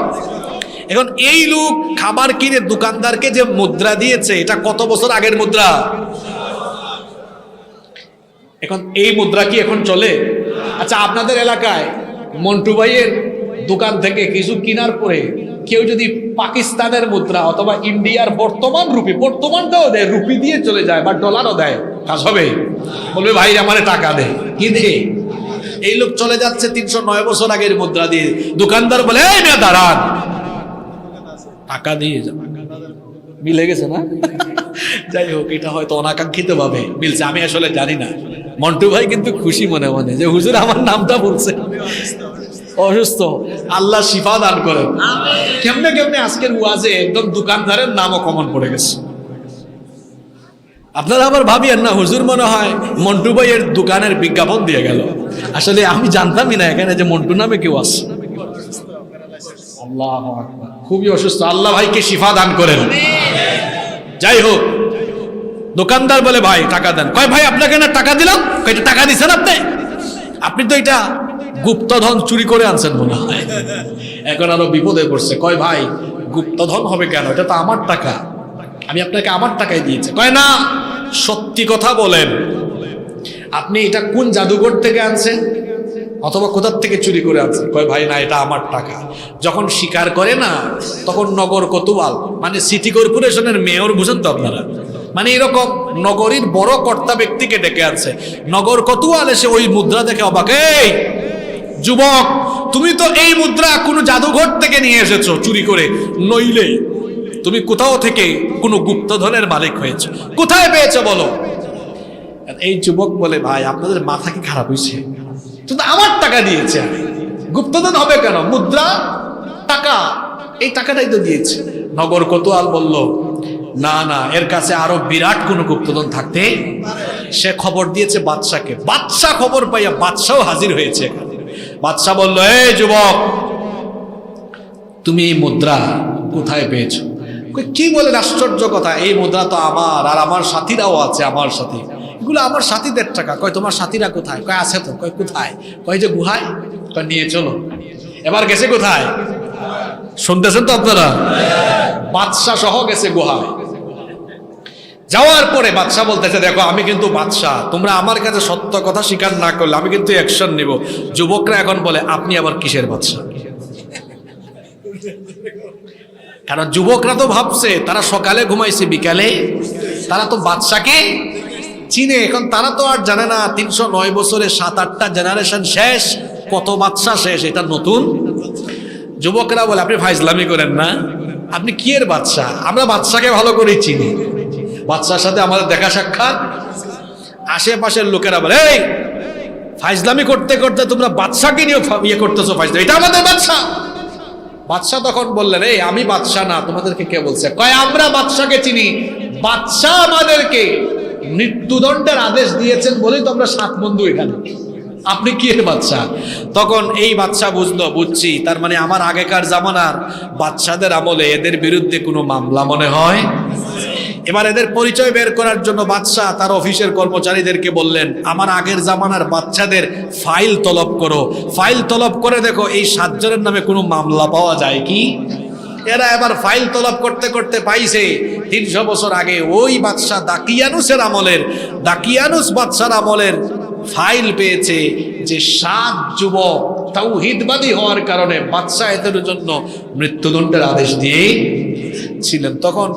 এখন এই লোক খাবার কিনে দোকানদারকে যে মুদ্রা দিয়েছে, এটা কত বছর আগের মুদ্রা? এখন এই মুদ্রা কি এখন চলে? আচ্ছা, আপনাদের এলাকায় মন্টু ভাইয়ের দোকান থেকে কিছু কেনার পরে কেউ যদি পাকিস্তানের মুদ্রা অথবা ইন্ডিয়ার বর্তমানটাও দেয়, রুপি দিয়ে চলে যায় বা ডলারও দেয়, কাজ হবে? বলবে ভাই আমারে টাকা দে, কি দে? এই লোক চলে যাচ্ছে 309 বছর আগের মুদ্রা দিয়ে, দোকানদার বলে এই না দাঁড়ান, টাকা দিয়ে যান। মিলে গেছে না? যাই হোক, এটা হয়তো অনাকাঙ্ক্ষিত ভাবে মিলছে, আমি আসলে জানি না। মন্টু ভাই কিন্তু খুশি মনে মনে যে হুজুর আমার নামটা বলছে। অসুস্থ, আল্লাহ শিফা দান করেন। কেমনে কেমনে আজকের ওয়াজে একদম দোকানদারের নামও কমন পড়ে গেছে। আপনারা আবার ভাবিয়েন না হুজুর মনে হয় মন্টু ভাইয়ের দোকানের বিজ্ঞাপন দিয়ে গেল। আসলে আমি জানতামই না এখানে যে মন্টু নামে কেউ আছে। আল্লাহ আকবার, খুবই অসুস্থ, আল্লাহ ভাইকে শিফা দান করেন। যাই হোক, দোকানদার বলে ভাই টাকা দেন। কয় ভাই আপনাকে না টাকা দিলাম। কয়টা টাকা দিচ্ছেন আপনি? আপনি তো এটা গুপ্তধন চুরি করে আনছেন মনে হয়। এখন আরো বিপদে পড়ছে। কয় ভাই গুপ্তধন হবে কেন, এটা তো আমার টাকা, আমি আপনাকে আমার টাকায় দিয়েছি। কয় না, সত্যি কথা বলেন, আপনি এটা কোন জাদুঘর থেকে আনছেন অথবা কোথার থেকে চুরি করে আনছেন? কয় ভাই না, এটা আমার টাকা। যখন স্বীকার করে না, তখন নগর কোতোয়াল মানে সিটি কর্পোরেশনের মেয়র, বুঝেন তো আপনারা, মানে এরকম নগরীর বড় কর্তা ব্যক্তিকে ডেকে আনছে। নগর কোতোয়াল এসে ওই মুদ্রা দেখে অবাক, এই যুবক, তুমি তো এই মুদ্রা কোনো জাদুঘর থেকে নিয়ে এসেছো চুরি করে, নইলে তুমি কোথাও থেকে কোনো গুপ্তধনের মালিক হয়েছে, কোথায় পেয়েছো বলো? এই যুবক বলে ভাই আপনাদের মাথা কি খারাপ হয়েছে? কিন্তু আমার টাকা দিয়েছে, আমি গুপ্তধন হবে কেন? মুদ্রা টাকা, এই টাকাটাই তো দিয়েছে। নগর কোতোয়াল বলল না না, এর কাছে আরো বিরাট কোনো গুপ্তধন থাকতে। সে খবর দিয়েছে বাদশাকে। বাদশা খবর পাইয়া বাদশাও হাজির হয়েছে। বাদশা বলল, এই যুবক, তুমি এই মুদ্রা কোথায় পেয়েছো? কি বলেন আশ্চর্য কথা, এই মুদ্রা তো আমার, আর আমার সাথীরাও আছে আমার সাথী, এগুলো আমার সাথীদের টাকা। কয় তোমার সাথীরা কোথায়? কয় আছে তো। কয় কোথায়? কয় যে গুহায়। কয় নিয়ে চলো। এবার গেছে কোথায়? শুনতেছেন তো আপনারা? বাদশা সহ গেছে গুহায়। যাওয়ার পরে বাদশা বলতেছে, দেখো আমি কিন্তু বাদশা, তোমরা আমার কাছে সত্য কথা স্বীকার না করলে আমি কিন্তু অ্যাকশন নিব। যুবকরা এখন বলে আপনি আবার কিসের বাদশা? কারণ যুবকরা তো ভাবছে তারা সকালে ঘুমাইছে বিকালে, তারা তো বাদশাকে চিনে। এখন তারা তো আর জানে না 309 বছরে 7-8টা জেনারেশন শেষ, কত বাদশা শেষ, এটা নতুন। যুবকরা বলে আপনি ফাইজলামি করেন না, আপনি কি এর বাদশা? আমরা বাদশাকে ভালো করে চিনি, বাদশার সাথে আমাদের দেখা সাক্ষাৎ। আশেপাশের লোকেরা বলে এই ফাইজলামি করতে করতে তোমরা বাদশাকে নিয়ে ইয়ে করতেছো, ফাইজলামি, এটা আমাদের বাদশা। বাদশা তখন বললেন, এই আমি বাদশা না, তোমাদেরকে কে বলছে? কয় আমরা বাদশাকে চিনি, বাদশা আমাদেরকে মৃত্যুদণ্ডের আদেশ দিয়েছেন বলেই তো আমরা 7 বন্ধু এখানে, আপনি কি এর বাদশা? তখন এই বাদশা বুঝলো, বুঝছি, তার মানে আমার আগেকার জামানার বাদশাদের আমলে এদের বিরুদ্ধে কোনো মামলা মনে হয়। এবার এদের পরিচয় বের করার জন্য বাদশা তার অফিসের কর্মচারীদেরকে বললেন, আমার আগের জামানার বাচ্চাদের ফাইল তলব করো, ফাইল তলব করে দেখো এই 7 জনের নামে কোনো মামলা পাওয়া যায় কি। এরা এবার ফাইল তলব করতে করতে পাইছে 300 বছর আগে ওই বাদশা দাকিয়ানুসের আমলের, দাকিয়ানুস বাদশার আমলের ফাইল পেয়েছে যে 7 যুবক তাওহীদবাদী হওয়ার কারণে বাদশা এদের জন্য মৃত্যুদণ্ডের আদেশ দিয়ে ছিলেন। তখন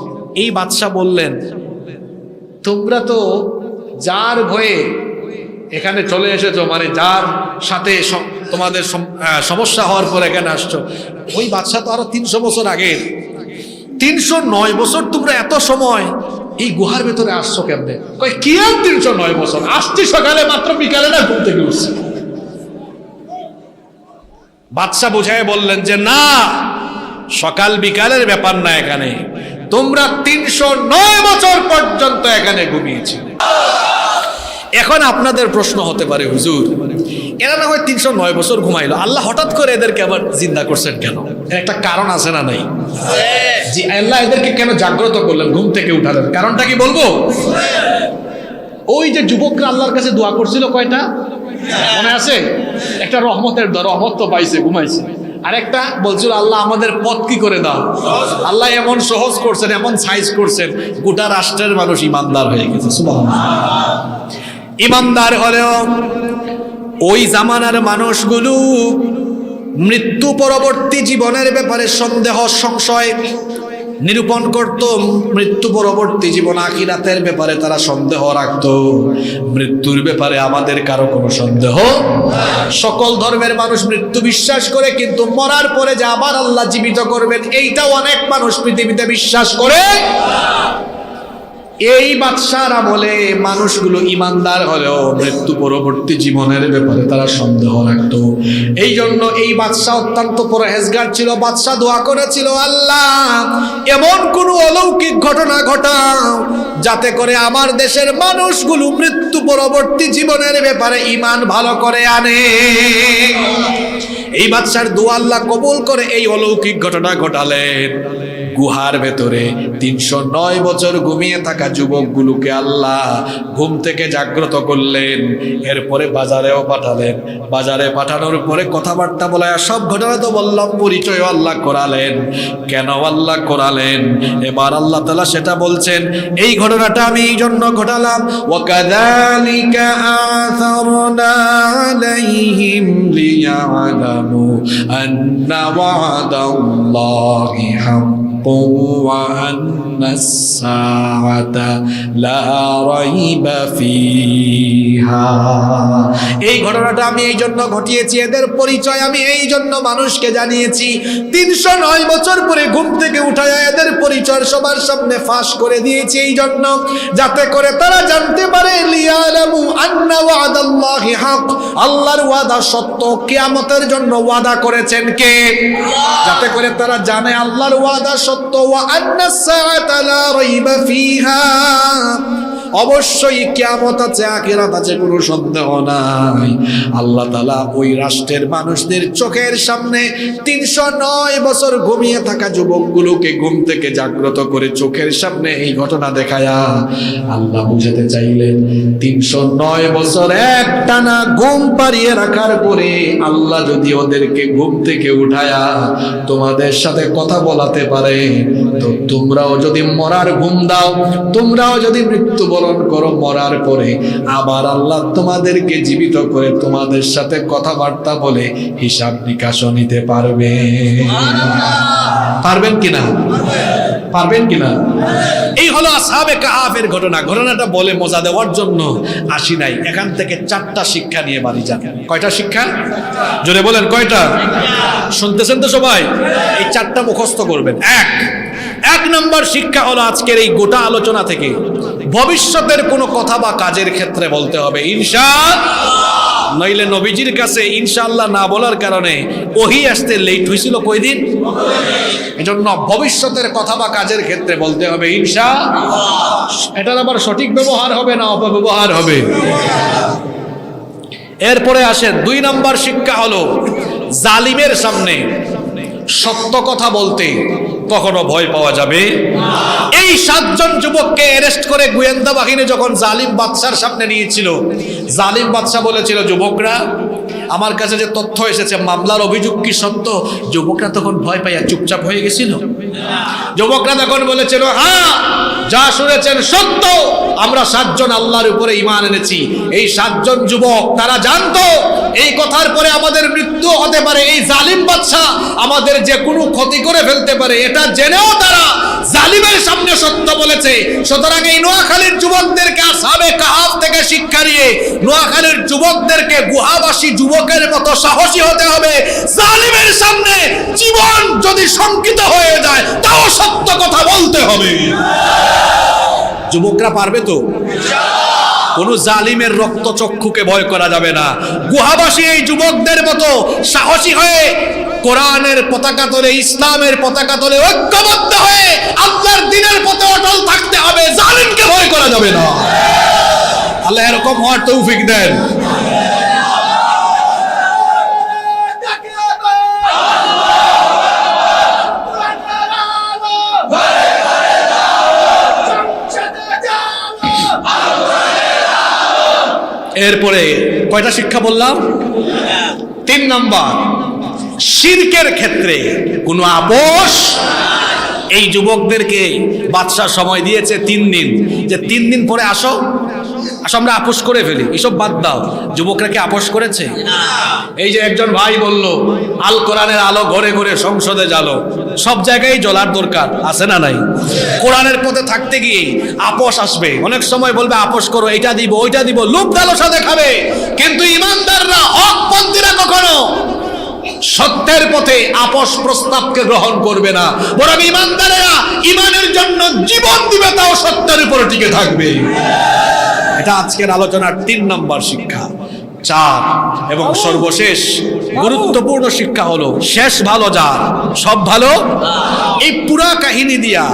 এই বাদশা বললেন, তোমরা তো যার ভয়ে এখানে চলে এসেছো, মানে যার সাথে তোমাদের সমস্যা হওয়ার পর এখানে আসছো, ওই বাদশা তো আরো 300 বছর আগে। 309 বছর তোমরা এত সময় এই গুহার ভেতরে আসছো কেমনে? কয় কি আর 309 বছর, আসছি সকালে মাত্র, বিকালে না ঘুম থেকে উঠছি। বাদশা বুঝায় বললেন যে না, সকাল বিকালের ব্যাপার না, এখানে তোমরা 309 বছর পর্যন্ত এখানে ঘুমিয়েছিলে। এখন আপনাদের প্রশ্ন হতে পারে, হুজুর এরা না হয় 309 বছর ঘুমাইলো, আল্লাহ হঠাৎ করে এদেরকে আবার জিন্দা করছেন কেন? এর একটা কারণ আছে না নাই? জি, আল্লাহ এদেরকে কেন জাগ্রত করলেন, ঘুম থেকে উঠালেন, কারণটা কি বলবো? ওই যে যুবকরা আল্লাহর কাছে দোয়া করছিল, কয়টা মনে আছে? একটা রহমতের দোয়া, রহমত তো পাইছে, ঘুমাইছে। আরেকটা বলছিল আল্লাহ আমাদের পথ কি করে দাও। আল্লাহ এমন সহজ করছেন, এমন সাইজ করছেন, গোটা রাষ্ট্রের মানুষ ইমানদার হয়ে গেছে। সুবহানাল্লাহ। ইমানদার হলেও ওই জামানার মানুষগুলো মৃত্যু পরবর্তী জীবনের ব্যাপারে সন্দেহ সংশয় নিরূপণ করত। মৃত্যু পরবর্তী জীবন আখিরাতের ব্যাপারে তারা সন্দেহ রাখত। মৃত্যুর ব্যাপারে আমাদের কারো কোনো সন্দেহ। সকল ধর্মের মানুষ মৃত্যু বিশ্বাস করে, কিন্তু মরার পরে যে আবার আল্লাহ জীবিত করবেন এইটাও অনেক মানুষ পৃথিবীতে বিশ্বাস করে। এই বাদশার আমলে মানুষগুলো ইমানদার হলেও মৃত্যু পরবর্তী জীবনের ব্যাপারে তারা সন্দেহ রাখত। এই জন্য এই বাদশা অত্যন্ত পরহেজগার ছিল। বাদশা দোয়া করেছিল, আল্লাহ এমন কোন অলৌকিক ঘটনা ঘটাও যাতে করে আমার দেশের মানুষগুলো মৃত্যু পরবর্তী জীবনের ব্যাপারে ঈমান ভালো করে আনে। এই বাদশার দোয়া আল্লাহ কবুল করে এই অলৌকিক ঘটনা ঘটালেন। গুহার ভেতরে 309 বছর ঘুমিয়ে থাকা যুবকগুলোকে আল্লাহ ঘুম থেকে জাগ্রত করলেন। এরপরে বাজারেও পাঠালেন। বাজারে পাঠানোর পরে কথাবার্তা বলায় সব ঘটনা তো বললাম, পরিচয় আল্লাহ করালেন। কেন আল্লাহ করালেন এবার আল্লাহ তাআলা সেটা বলছেন। এই ঘটনাটা আমি এই জন্য ঘটালাম, ওয়াকাযালিকা আ'থারনা আলাইহিম লিয়া'লামু আন্না ওয়া'দাল্লাহি وأن الساعة لا ريب فيها। এই ঘটনাটা আমি এই জন্য ঘটিয়েছি, এদের পরিচয় আমি এই জন্য মানুষকে জানিয়েছি। 309 বছর পরে ঘুম থেকে উঠায় এদের পরিচয় সবার সামনে ফাঁস করে দিয়েছি এই জন্য, যাতে করে তারা জানতে পারে লিয়ালামু আন্না ওয়াদাল্লাহি হক, আল্লাহর ওয়াদা সত্য। কিয়ামতের জন্য ওয়াদা করেছেন কে? যাতে করে তারা জানে আল্লাহর ওয়াদা সত্য। ওয়া আন্নাস সাআতা লা রাইবা ফিহা, অবশ্যই কিয়ামত আছে, আখিরাত আছে, কোনো সন্দেহ নাই। আল্লাহ তাআলা ওই রাষ্ট্রের মানুষদের চোখের সামনে 309 বছর ঘুমিয়ে থাকা যুবকগুলোকে ঘুম থেকে জাগ্রত করে চোখের সামনে এই ঘটনা দেখায়া আল্লাহ বুঝাতে চাইলেন 309 বছর একটানা ঘুম পাড়িয়ে রাখার পরে আল্লাহ যদি ওদেরকে ঘুম থেকে উঠায়া তোমাদের সাথে কথা বলাতে পারে, তো তোমরাও যদি মরার ঘুম দাও, তোমরাও যদি মৃত্যু করো, মরার পরে আবার আল্লাহ তোমাদেরকে জীবিত করে তোমাদের সাথে কথাবার্তা বলে হিসাব নিকাশও নিতে পারবে। পারবেন কিনা? পারবেন কিনা? এই হলো আসহাবে কাহাফের ঘটনা। ঘটনাটা বলে মজা দেওয়ার জন্য আসি নাই। এখান থেকে 4টা শিক্ষা নিয়ে বাড়ি যান। কয়টা শিক্ষা? জোরে বলেন কয়টা? শুনতেছেন তো সবাই? এই 4টা মুখস্থ করবেন। এক নম্বর শিক্ষা হলো আজকের এই গোটা আলোচনা থেকে ভবিষ্যতের কোনো কথা বা কাজের ক্ষেত্রে বলতে হবে ইনশাআল্লাহ। নইলে নবীজির কাছে ইনশাআল্লাহ না বলার কারণে ওহী আসতে লেট হয়েছিল কয়দিন। এজন্য ভবিষ্যতের কথা বা কাজের ক্ষেত্রে বলতে হবে ইনশাআল্লাহ। এটার আবার সঠিক ব্যবহার হবে না অপব্যবহার হবে। এরপরে আসেন 2 নম্বর শিক্ষা হলো জালিমের সামনে সত্য কথা বলতে কখনো ভয় পাওয়া যাবে না। এই 7 জন যুবককে অ্যারেস্ট করে গোয়েন্দা বাহিনী যখন জালিম বাদশার সামনে নিয়েছিল, জালিম বাদশা বলেছিল, যুবকরা আমার কাছে যে তথ্য এসেছে মামলার অভিযোগ কি সত্য? যুবকরা তখন ভয় পাইয়া চুপচাপ হয়ে গেছিল। যুবকরা তখন বলেছিল, হ্যাঁ যা শুনেছেন সত্য, আমরা 7 জন আল্লাহর উপরে ঈমান এনেছি। এই 7 জন যুবক তারা জানতো এই কথার পরে আমাদের মৃত্যু হতে পারে, এই জালিম বাদশা আমাদের যে কোনো ক্ষতি করে ফেলতে পারে, এটা জেনেও তারা জালিমের সামনে সত্য বলেছে। সুতরাং এই নোয়াখালীর যুবকদেরকে আসহাবে কাহাফ থেকে শিক্ষা নিয়ে নোয়াখালীর যুবকদেরকে গুহাবাসী যুবকের মতো সাহসী হতে হবে। জালিমের সামনে জীবন যদি শঙ্কিত হয়ে যায় তাও সত্য কথা বলতে হবে। যুবকরা পারবে তো? কোন জালিমের রক্তচক্ষুকে ভয় করা যাবে না। গুহাবাসী এই যুবকদের মতো সাহসী হয়ে কোরআনের পতাকা তোলে, ইসলামের পতাকা তোলে ঐক্যবদ্ধ হয়ে আল্লাহর দ্বীনের পথে অটল থাকতে হবে। জালিমকে ভয় করা যাবে না। আল্লাহ এরকম হওয়ার তৌফিক দেন। এরপরে কয়টা শিক্ষা বললাম? 3 নাম্বার, শিরকের ক্ষেত্রে কোনো আপোষ। এই যুবকদেরকে বাদশা সময় দিয়েছে 3 দিন, যে 3 দিন পরে আসো, আসলে আমরা আপোষ করে ফেলি, এসব বাদ দাও। যুবকরা কি আপোষ করেছে? এই যে একজন ভাই বলল আল কোরআনের আলো ঘরে ঘরে সংসদে জ্বালো, সব জায়গায় জ্বলার দরকার আছে না নাই? কোরআনের পথে থাকতে গিয়ে আপোষ আসবে, অনেক সময় বলবে আপোষ করো, এটা দিব ওইটা দিব, লোভ লালসা দেখাবে। কিন্তু ইমানদাররা, হকপন্থীরা কখনো সত্যের পথে আপোষ প্রস্তাবকে গ্রহণ করবে না, বরং ইমানদারেরা ইমানের জন্য জীবন দিবে, তাও সত্যের উপরে টিকে থাকবে। এটা আজকের আলোচনার 3 নম্বর শিক্ষা। 4 এবং সর্বশেষ গুরুত্বপূর্ণ শিক্ষা হলো শেষ ভালো যার, সব ভালো। এই পুরা কাহিনী দিয়া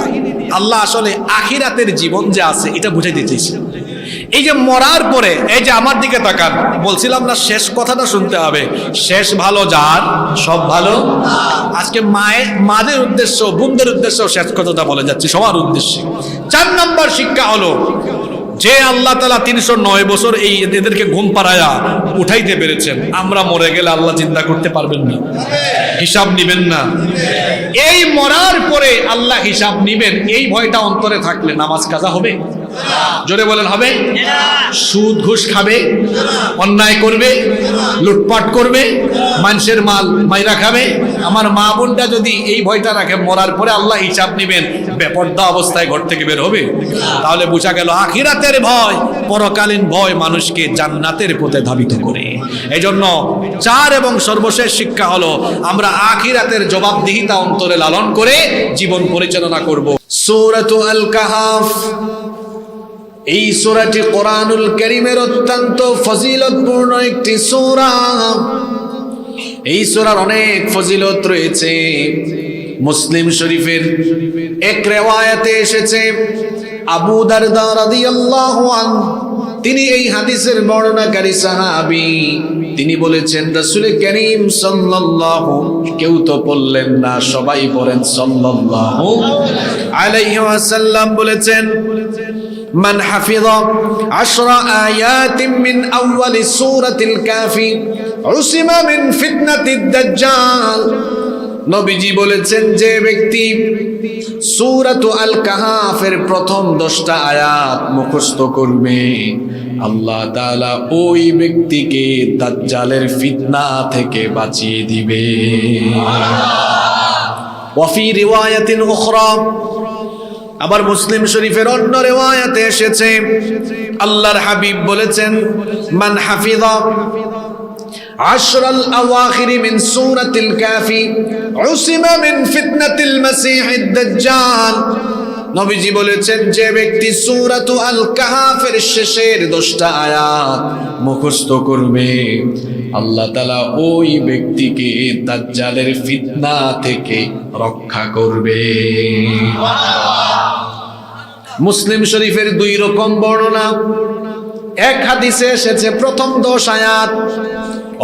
আল্লাহ আসলে আখিরাতের জীবন যে আছে এটা বুঝাইতে চেয়েছেন। এই যে মরার পরে, এই যে আমার দিকে তাকান, বলছিলাম না শেষ কথাটা শুনতে হবে, শেষ ভালো যার, সব ভালো। আজকে মাদের উদ্দেশ্য, বোনদের উদ্দেশ্য শেষ কথাটা বলে যাচ্ছি, সবার উদ্দেশ্যে। 4 নম্বর শিক্ষা হলো যে আল্লাহ তাআলা 309 বছর এই এদেরকে ঘুম পাড়ায়া উঠাইতে পেরেছেন, আমরা মরে গেলে আল্লাহ চিন্তা করতে পারবেন না? হিসাব নিবেন না? এই মরার পরে আল্লাহ হিসাব নিবেন, এই ভয়টা অন্তরে থাকলে নামাজ কাজা হবে? জোরে বলেন হবে? সুদ ঘুষ খাবে, অন্যায় করবে, লুটপাট করবে, মানুষের মাল মাইরা খাবে। আমার মা বোনটা যদি এই ভয়টা রাখে মরার পরে আল্লাহ হিসাব নিবেন, বেপরদা অবস্থায় ঘর থেকে বের হবে, তাহলে বোঝা গেল আখিরাতের ভয়, পরকালীন ভয় মানুষকে জান্নাতের পথে ধাবিত করে। এই জন্য 4 এবং সর্বশেষ শিক্ষা হলো আমরা আখিরাতের জবাবদিহিতা অন্তরে লালন করে জীবন পরিচালনা করব। সূরাতুল আল কাহাফ, এই সূরাটি কোরআনুল কারীমের অত্যন্ত ফজিলতপূর্ণ একটি সূরা। এই সূরার অনেক ফজিলত রয়েছে। মুসলিম শরীফের এক রিওয়ায়াতে এসেছে, আবু দারদা রাদিয়াল্লাহু আনহু, তিনি এই হাদিসের বর্ণনাকারী সাহাবী, তিনি বলেছেন রাসূল করিম সাল্লাল্লাহু, কেউ তো বললেন না, সবাই পড়েন সাল্লাল্লাহু আলাইহি ওয়াসাল্লাম বলেছেন, মান হাফিযা 10 আয়াতিন মিন আউয়ালি সূরাতিল কাফি উসিমা মিন ফিতনাতিদ দাজ্জাল। নবীজি বলেছেন যে ব্যক্তি সূরাতু আল কাহাফের প্রথম 10টা আয়াত মুখস্থ করবে, আল্লাহ তাআলা ওই ব্যক্তিকে দাজ্জালের ফিতনা থেকে বাঁচিয়ে দিবে। ওয়া ফি রিওয়ায়াতিন উখরা, আবার মুসলিম শরীফের অন্য রিওয়ায়াতে এসেছে, আল্লাহর হাবিব বলেছেন, মান হাফিযা 10 আল-আওয়াখির মিন সূরাতিল কাফি উসিমা মিন ফিতনাতিল মাসীহিদ দাজ্জাল। নবীজি বলেছেন যে ব্যক্তি সূরাতু আল কাহাফের শেষের 10টা আয়াত মুখস্থ করবে, আল্লাহ তাআলা ওই ব্যক্তিকে দাজ্জালের ফিতনা থেকে রক্ষা করবে। মুসলিম শরীফের 2 রকম বর্ণনা, এক হাদিসে এসেছে প্রথম 10 আয়াত,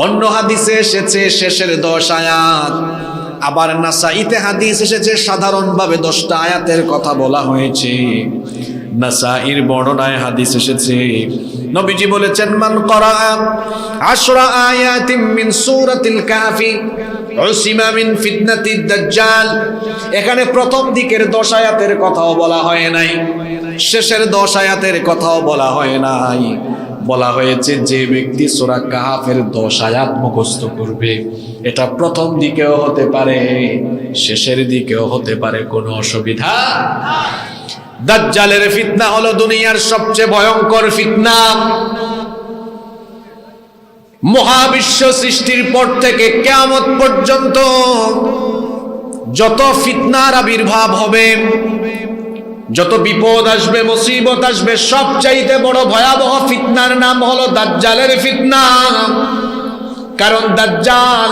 অন্য হাদিসে এসেছে শেষের 10 আয়াত। আবার নাসাঈতে হাদিস এসেছে সাধারণভাবে 10টা আয়াতের কথা বলা হয়েছে। নাসাঈর বর্ণনায় হাদিস এসেছে, নবীজি বলেছেন, মান ক্বারা 10 আয়াতিন মিন সূরাতিল কাফি উসিমা মিন ফিতনাতিদ দাজ্জাল। এখানে প্রথম দিকের 10 আয়াতের কথাও বলা হয় নাই, শেষের 10 আয়াতের কথাও বলা হয় নাই। বলা হয়েছে যে ব্যক্তি সূরা কাহাফের 10 আয়াত মুখস্থ করবে, এটা প্রথম দিকেও হতে পারে, শেষের দিকেও হতে পারে, কোনো অসুবিধা। দাজ্জালের ফিতনা হলো দুনিয়ার সবচেয়ে ভয়ঙ্কর ফিতনা। মহাবিশ্ব সৃষ্টির পর থেকে কিয়ামত পর্যন্ত যত ফিতনার আবির্ভাব হবে, যত বিপদ আসবে, মুসিবত আসবে, সবচাইতে বড় ভয়াবহ ফিতনার নাম হলো দাজ্জালের ফিতনা। কারণ দাজ্জাল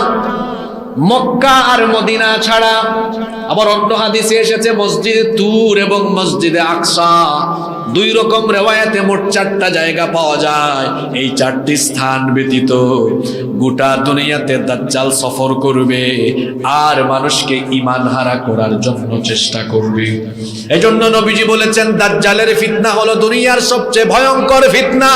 মক্কা আর মদিনা ছাড়া, আবার অন্য হাদিসে এসেছে মসজিদে তুর এবং মসজিদে আকসা, 2 রকম রিওয়ায়াতে মোট 4টা জায়গা পাওয়া যায়। এই 4টি স্থান ব্যতীত গোটা দুনিয়াতে দাজ্জাল সফর করবে আর মানুষকে ঈমান হারা করার জন্য চেষ্টা করবে। এজন্য নবীজি বলেছেন দাজ্জালের ফিতনা হলো দুনিয়ার সবচেয়ে ভয়ঙ্কর ফিতনা।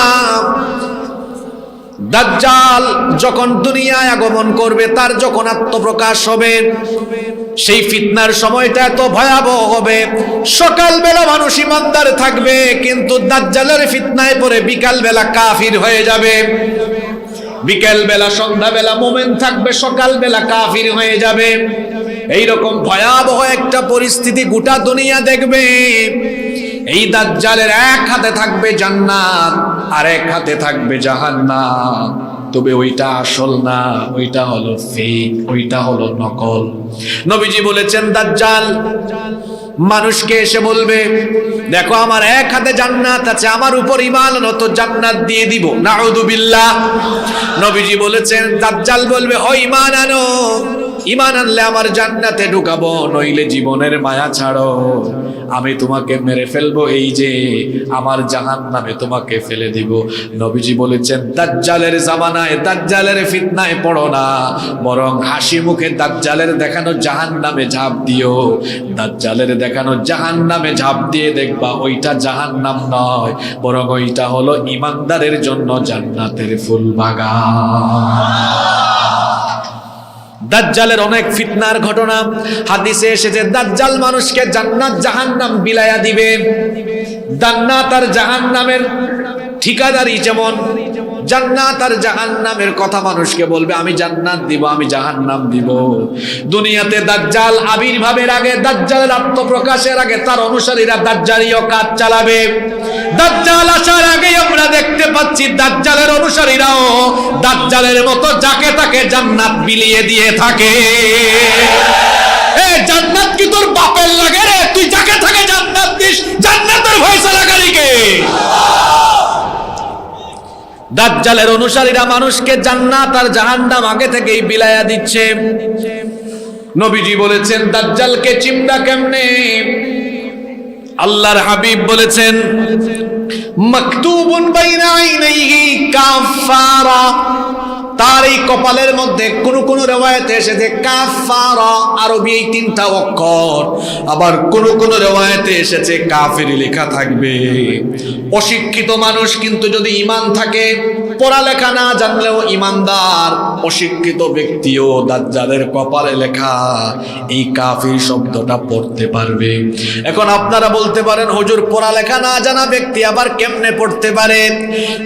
দাজ্জাল যখন দুনিয়ায় আগমন করবে, তার যখন আত্মপ্রকাশ হবে, সেই ফিতনার সময়টা এত ভয়াবহ হবে। সকালবেলা মানুষ ইমানদার থাকবে, কিন্তু দাজ্জালের ফিতনায় পড়ে বিকালবেলা কাফির হয়ে যাবে। বিকালবেলা সন্ধ্যাবেলা মুমিন থাকবে, সকালবেলা কাফির হয়ে যাবে। এইরকম ভয়াবহ একটা পরিস্থিতি গোটা দুনিয়া দেখবে। এই দাজ্জালের এক হাতে থাকবে জান্নাত, আর এক হাতে থাকবে জাহান্নাম। তবে ওইটা আসল না, ওইটা হলো ফেক, ওইটা হলো নকল। নবীজি বলেছেন দাজ্জাল মানুষকে এসে বলবে, দেখো আমার এক হাতে জান্নাত আছে, আমার উপর ঈমান আনো তো জান্নাত দিয়ে দিব। নাউযুবিল্লাহ। নবীজি বলেছেন দাজ্জাল বলবে, ও ঈমান আনো, ঈমান আনলে আমার জান্নাতে ঢুকাবো, নইলে জীবনের মায়া ছাড়ো, আমি তোমাকে মেরে ফেলবো, এই যে আমার জাহান্নামে তোমাকে ফেলে দিব। নবীজি বলেছেন দাজ্জালের জামানায়, দাজ্জালের ফিতনায় পড়ো না, বরং হাসি মুখে দাজ্জালের দেখানো জাহান্নামে ঝাঁপ দিও। দাজ্জালের দেখানো জাহান্নামে ঝাঁপ দিয়ে দেখবা ওইটা জাহান্নাম নয়, বরং ওইটা হলো ঈমানদারের জন্য জান্নাতের ফুল বাগান। দাজ্জালের অনেক ফিতনার ঘটনা হাদিসে এসেছে। দাজ্জাল মানুষকে জান্নাত জাহান্নাম বিলায়া দিবে। জান্নাত আর জাহান্নামের ঠিকাদারি যেমন জান্নাত আর জাহান্নামের কথা মানুষকে বলবে, আমি জান্নাত দিব, আমি জাহান্নাম দিব। দুনিয়াতে দাজ্জাল আবির্ভাবের আগে, দাজ্জালের আত্মপ্রকাশের আগে তার অনুসারীরা দাজ্জালীয় কাজ চালাবে। দাজ্জাল আসার আগে আমরা দেখতে পাচ্ছি দাজ্জালের অনুসারীরাও দাজ্জালের মতো যাকে তাকে জান্নাত বিলিয়ে দিয়ে থাকে। এ জান্নাত কি তোর বাপের লাগে রে? তুই যাকে তাকে জান্নাত দিস, জান্নাতের ফয়সালাকারী কে? দাজ্জালের অনুসারীরা মানুষকে জান্নাত আর জাহান্নাম আগে থেকেই বিলায়া দিচ্ছে। নবীজি বলেছেন দাজ্জালকে চিনবা কেমনে? আল্লাহর হাবিব বলেছেন মাকতুবুন বাইনা আইনাইহি কাফারা, তার এই কপালের মধ্যে কোন কোন রিওয়ায়াতে এসেছে কাফারা, আরবি এই তিনটা অক্ষর, আবার কোন কোন রিওয়ায়াতে এসেছে কাফির লেখা থাকবে। অশিক্ষিত মানুষ কিন্তু যদি ঈমান থাকে, পড়ালেখা না জানলেও ঈমানদার, অশিক্ষিত ব্যক্তিও দাজ্জালের কপালে লেখা এই কাফির শব্দটা পড়তে পারবে। এখন আপনারা বলতে পারেন হুজুর পড়ালেখা না জানা ব্যক্তি আবার কেমনে পড়তে পারে?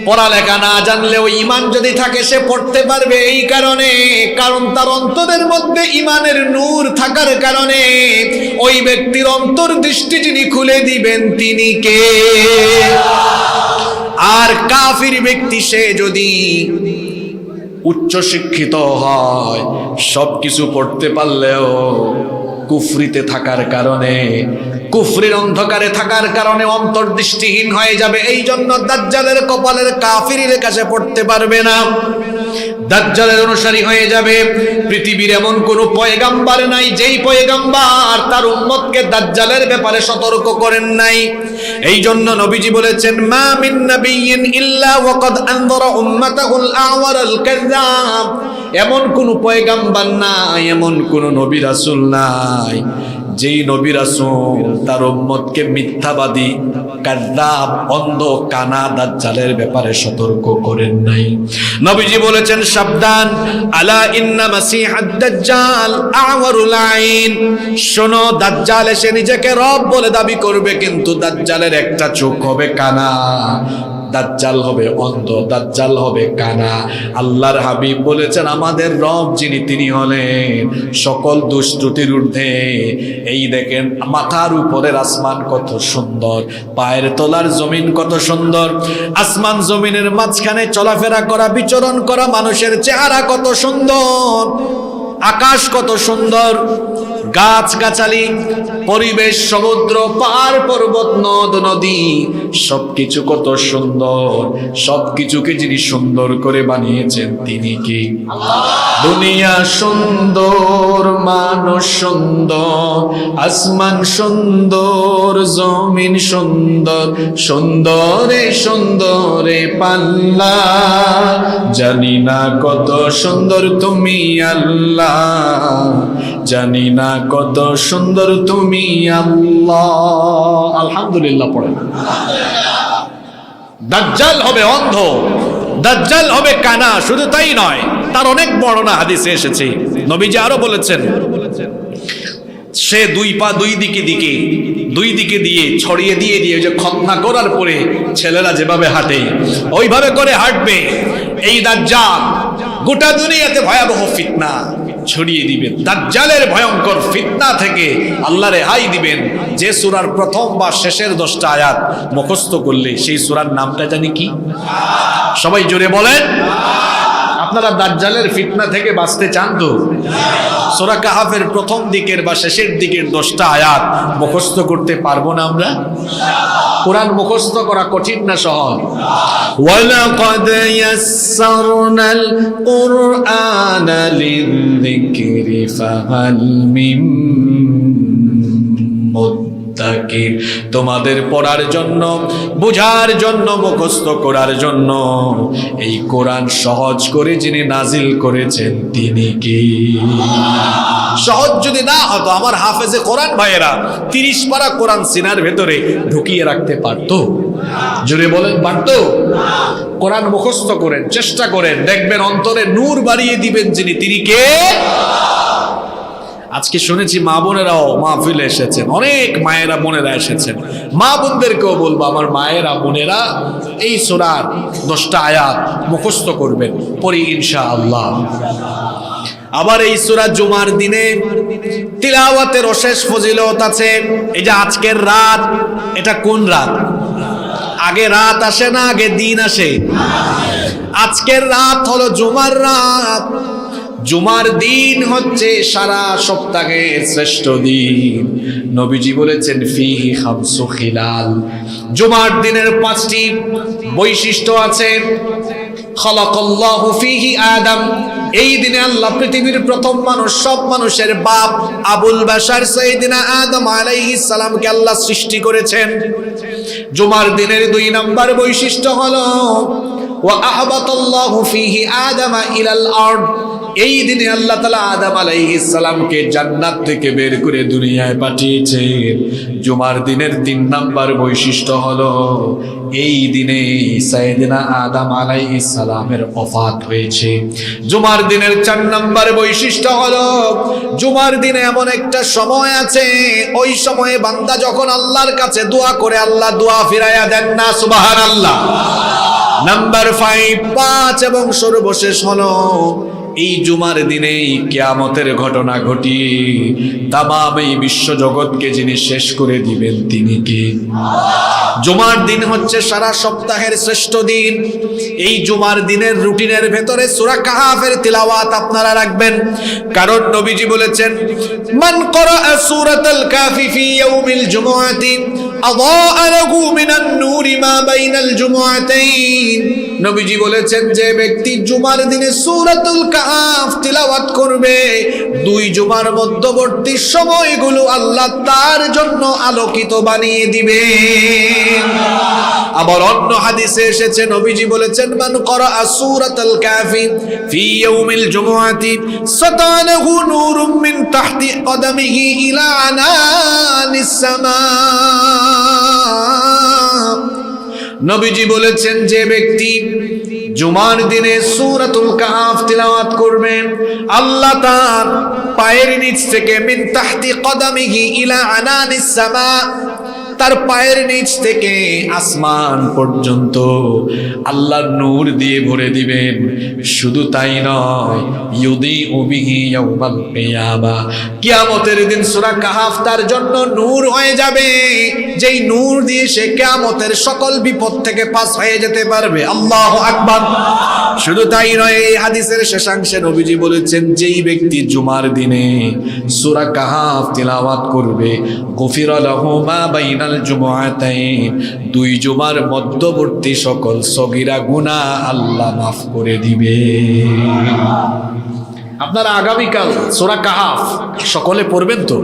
পড়ালেখা না জানলেও ঈমান যদি থাকে সে পড়তে পারবে এই কারণে, কারণ তার অন্তরের মধ্যে ঈমানের নূর থাকার কারণে ওই ব্যক্তির অন্তর্দৃষ্টি যিনি খুলে দিবেন তিনি কে? আর কাফির ব্যক্তি সে যদি উচ্চ শিক্ষিত হয়, সবকিছু পড়তে পারলেও কুফরিতে থাকার কারণে, কুফরির অন্ধকারে থাকার কারণে অন্তর্দৃষ্টিহীন হয়ে যাবে। এই জন্য দাজ্জালের কপালের কাফিরের কাছে পড়তে পারবে না, দাজ্জালের অনুসারী হয়ে যাবে। পৃথিবীর এমন কোন পয়গাম্বার নাই যেই পয়গাম্বার তার উম্মতকে দাজ্জালের ব্যাপারে সতর্ক করেন নাই। এই জন্য নবীজি বলেছেন মা মিন নাবিয়্যিন ইল্লা ওয়াকাদ আনযারা উম্মাতাহুল আওয়ারাল কাযযাব, এমন কোন পয়গাম্বার নাই, এমন কোন নবী রাসূল নাই যেই নবী রাসূল তার উম্মতকে মিথ্যাবাদী, কাযযাব, অন্ধ, কানা দাজ্জালের ব্যাপারে সতর্ক করেন নাই। নবীজি বলেছেন সাবধান, আলা ইন্না মাসিহাদ দাজ্জাল আওয়ারুল আইন, শোনো দাজ্জাল এসে নিজেকে রব বলে দাবি করবে, কিন্তু দাজ্জালের একটা চোখ হবে কানা, দাজ্জাল হবে অন্ধ, দাজ্জাল হবে কানা। আল্লাহর হাবিব বলেছেন আমাদের রব যিনি তিনি হলেন সকল দুষ্টুতির ঊর্ধ্বে। এই দেখেন মাথার উপরের আসমান কত সুন্দর, পায়ের তলার জমিন কত সুন্দর, আসমান জমিনের মাঝখানে চলাফেরা করা, বিচরণ করা মানুষের চেহারা কত সুন্দর, আকাশ কত সুন্দর, গাছ গাছালি, পরিবেশ, সমুদ্র, পাহাড় পর্বত, নদ নদী, সবকিছু কত সুন্দর। সবকিছুকে যিনি সুন্দর করে বানিয়েছেন তিনি কি? দুনিয়া সুন্দর, মানুষ সুন্দর, আসমান সুন্দর, জমিন সুন্দর, সুন্দরে সুন্দরে পাল্লা, জানি না কত সুন্দর তুমি আল্লাহ, জানি না কত সুন্দর তুমি আল্লাহ। আলহামদুলিল্লাহ পড়ে। দাজ্জাল হবে অন্ধ, দাজ্জাল হবে কানা, শুধু তাই নয়, তার অনেক বর্ণনা হাদিসে এসেছে। নবীজি আরো বলেছেন, সে দুই পা দুই দিকে দিয়ে ছড়িয়ে দিয়ে ওই যে খতনা করার পরে ছেলেরা যেভাবে হাঁটে ওইভাবে করে হাঁটবে। এই দাজ্জাল গোটা দুনিয়াতে ভয়াবহ ফিতনা ছড়িয়ে দিবেন। দাজ্জালের ভয়ঙ্কর ফিতনা থেকে আল্লাহ রেহাই দিবেন। যে সূরার প্রথম বা শেষের 10টা আয়াত মুখস্থ করলে সেই সূরার নামটা জানি কি? সবাই জোরে বলেন। আপনারা দাজ্জালের ফিতনা থেকে বাঁচতে চান তো? সূরা কাহাফের প্রথম দিকের বা শেষের দিকের 10টা আয়াত মুখস্থ করতে পারবো না আমরা? কোরআন মুখস্থ করা কঠিন না সহজ? ওয়ালাকাদ ইয়াসসারনাল কুরআনা লিযিকরি ফাহাল মিন মুদ্দাকির। তোমাদের পড়ার জন্য, বোঝার জন্য, মুখস্থ করার জন্য এই কোরআন সহজ করে যিনি নাজিল করেছেন তিনি কি? সহজ যদি না হতো আমার হাফেজে কোরআন ভাইয়েরা 30 পারা কোরআন সিনার ভেতরে ঢুকিয়ে রাখতে পারতো? জোরে বলেন, পারতো? কোরআন মুখস্থ করেন, চেষ্টা করেন, দেখবেন অন্তরে নূর বাড়িয়ে দিবেন যিনি, তিনি কে? আজকে শুনেছি মা বোনেরাও মাহফিলে এসেছেন, অনেক মায়েরা বোনেরা এসেছেন। মা বোনদেরকেও বলবো, আমার মায়েরা বোনেরা এই সূরার 10টা আয়াত মুখস্থ করবেন, পড়ি ইনশাআল্লাহ। আবার এই সূরা জুমার দিনে তিলাওয়াতের অশেষ ফজিলত আছে। এই যে আজকের রাত, এটা কোন রাত? আগে রাত আসে না আগে দিন আসে? আজকের রাত হলো জুমার রাত। জুমার দিন হচ্ছে সারা সপ্তাহের শ্রেষ্ঠ দিন। নবীজি বলেছেন ফিহি খামসু খিলাল, জুমার দিনের 5টি বৈশিষ্ট্য আছে। খালাকাল্লাহু ফিহি আদম, এই দিনে আল্লাহ পৃথিবীর প্রথম মানুষ, সব মানুষের বাপ আবুল বাশার সাইয়েদিনা আদম আলাইহিস সালামকে আল্লাহ সৃষ্টি করেছেন। জুমার দিনের 2 নম্বর বৈশিষ্ট্য হলো ওয়া আহবাতাল্লাহু ফিহি আদামা ইলাল আরদ, এই দিনে আল্লাহ তাআলা আদম আলাইহিস সালামকে জান্নাত থেকে বের করে দুনিয়ায় পাঠিয়েছেন। জুমার দিনের 3 নম্বর বৈশিষ্ট্য হলো এই দিনে সাইয়েদিনা আদম আলাইহিস সালামের ওফাত হয়েছে। জুমার দিনের 4 নম্বর বৈশিষ্ট্য হলো জুমার দিনে এমন একটা সময় আছে, ওই সময়ে বান্দা যখন আল্লাহর কাছে দোয়া করে আল্লাহ দোয়া ফিরাইয়া দেন না, সুবহানাল্লাহ। নাম্বার 5 এবং সর্বশেষ হলো এই জুমার দিনেই কিয়ামতের ঘটনা ঘটিয়ে তামাম এই বিশ্ব জগৎকে যিনি শেষ করে দিবেন তিনি কে? জুমার দিন হচ্ছে সারা সপ্তাহের শ্রেষ্ঠ দিন। এই জুমার দিনের রুটিনের ভেতরে সূরা কাহাফের তিলাওয়াত আপনারা রাখবেন, কারণ নবীজি বলেছেন মান ক্বারাআ সূরাতাল কাফি ফি ইয়াউমিল জুমআতি আযাআ লাহু মিনান নূরি মা বাইনাল জুমআতাইন। নবীজি বলেছেন যে ব্যক্তি জুমার দিনে সূরাতুল কাহাফ তিলাওয়াত করবে, 2 জুমার মধ্যবর্তী সময়গুলো আল্লাহ তার জন্য আলোকিত বানিয়ে দিবে। আবার অন্য হাদিসে এসেছে নবীজি বলেছেন মান ক্বারাআ সূরাতাল কাফি ফি ইয়াউমিল জুমআতি সাতানাহু নূরুম মিন তাহতি কদামিহি ইলা আনানিস সামা। নবীজি বলেছেন যে ব্যক্তি জুমার দিনে সূরাতুল কাহাফ তিলাওয়াত করবে, আল্লাহ তার পায়ের নিচ থেকে মিন তাহতি কদামিহি ইলা আনানিস সামা, তার পায়ের নিচ থেকে আসমান পর্যন্ত আল্লাহর নূর দিয়ে ভরে দিবেন। শুধু তাই নয়, ইউদিউ বিহি ইয়াউমাল কিয়ামা, কিয়ামতের দিন সূরা কাহাফ তার জন্য নূর হয়ে যাবে, যেই নূর দিয়ে সে কিয়ামতের সকল বিপদ থেকে পাস হয়ে যেতে পারবে। আল্লাহু আকবার। শুধু তাই নয়, এই হাদিসের শেষাংশে নবীজি বলেছেন যেই ব্যক্তি জুমার দিনে সূরা কাহাফ তিলাওয়াত করবে গফিরা লাহু মা বাইনাল জুমআতাইন, 2 জুমার মধ্যবর্তী সকল সগীরা গুনাহ আল্লাহ মাফ করে দিবে। আপনারা আগামীকাল সূরা কাহাফ সকলে পড়বেন তো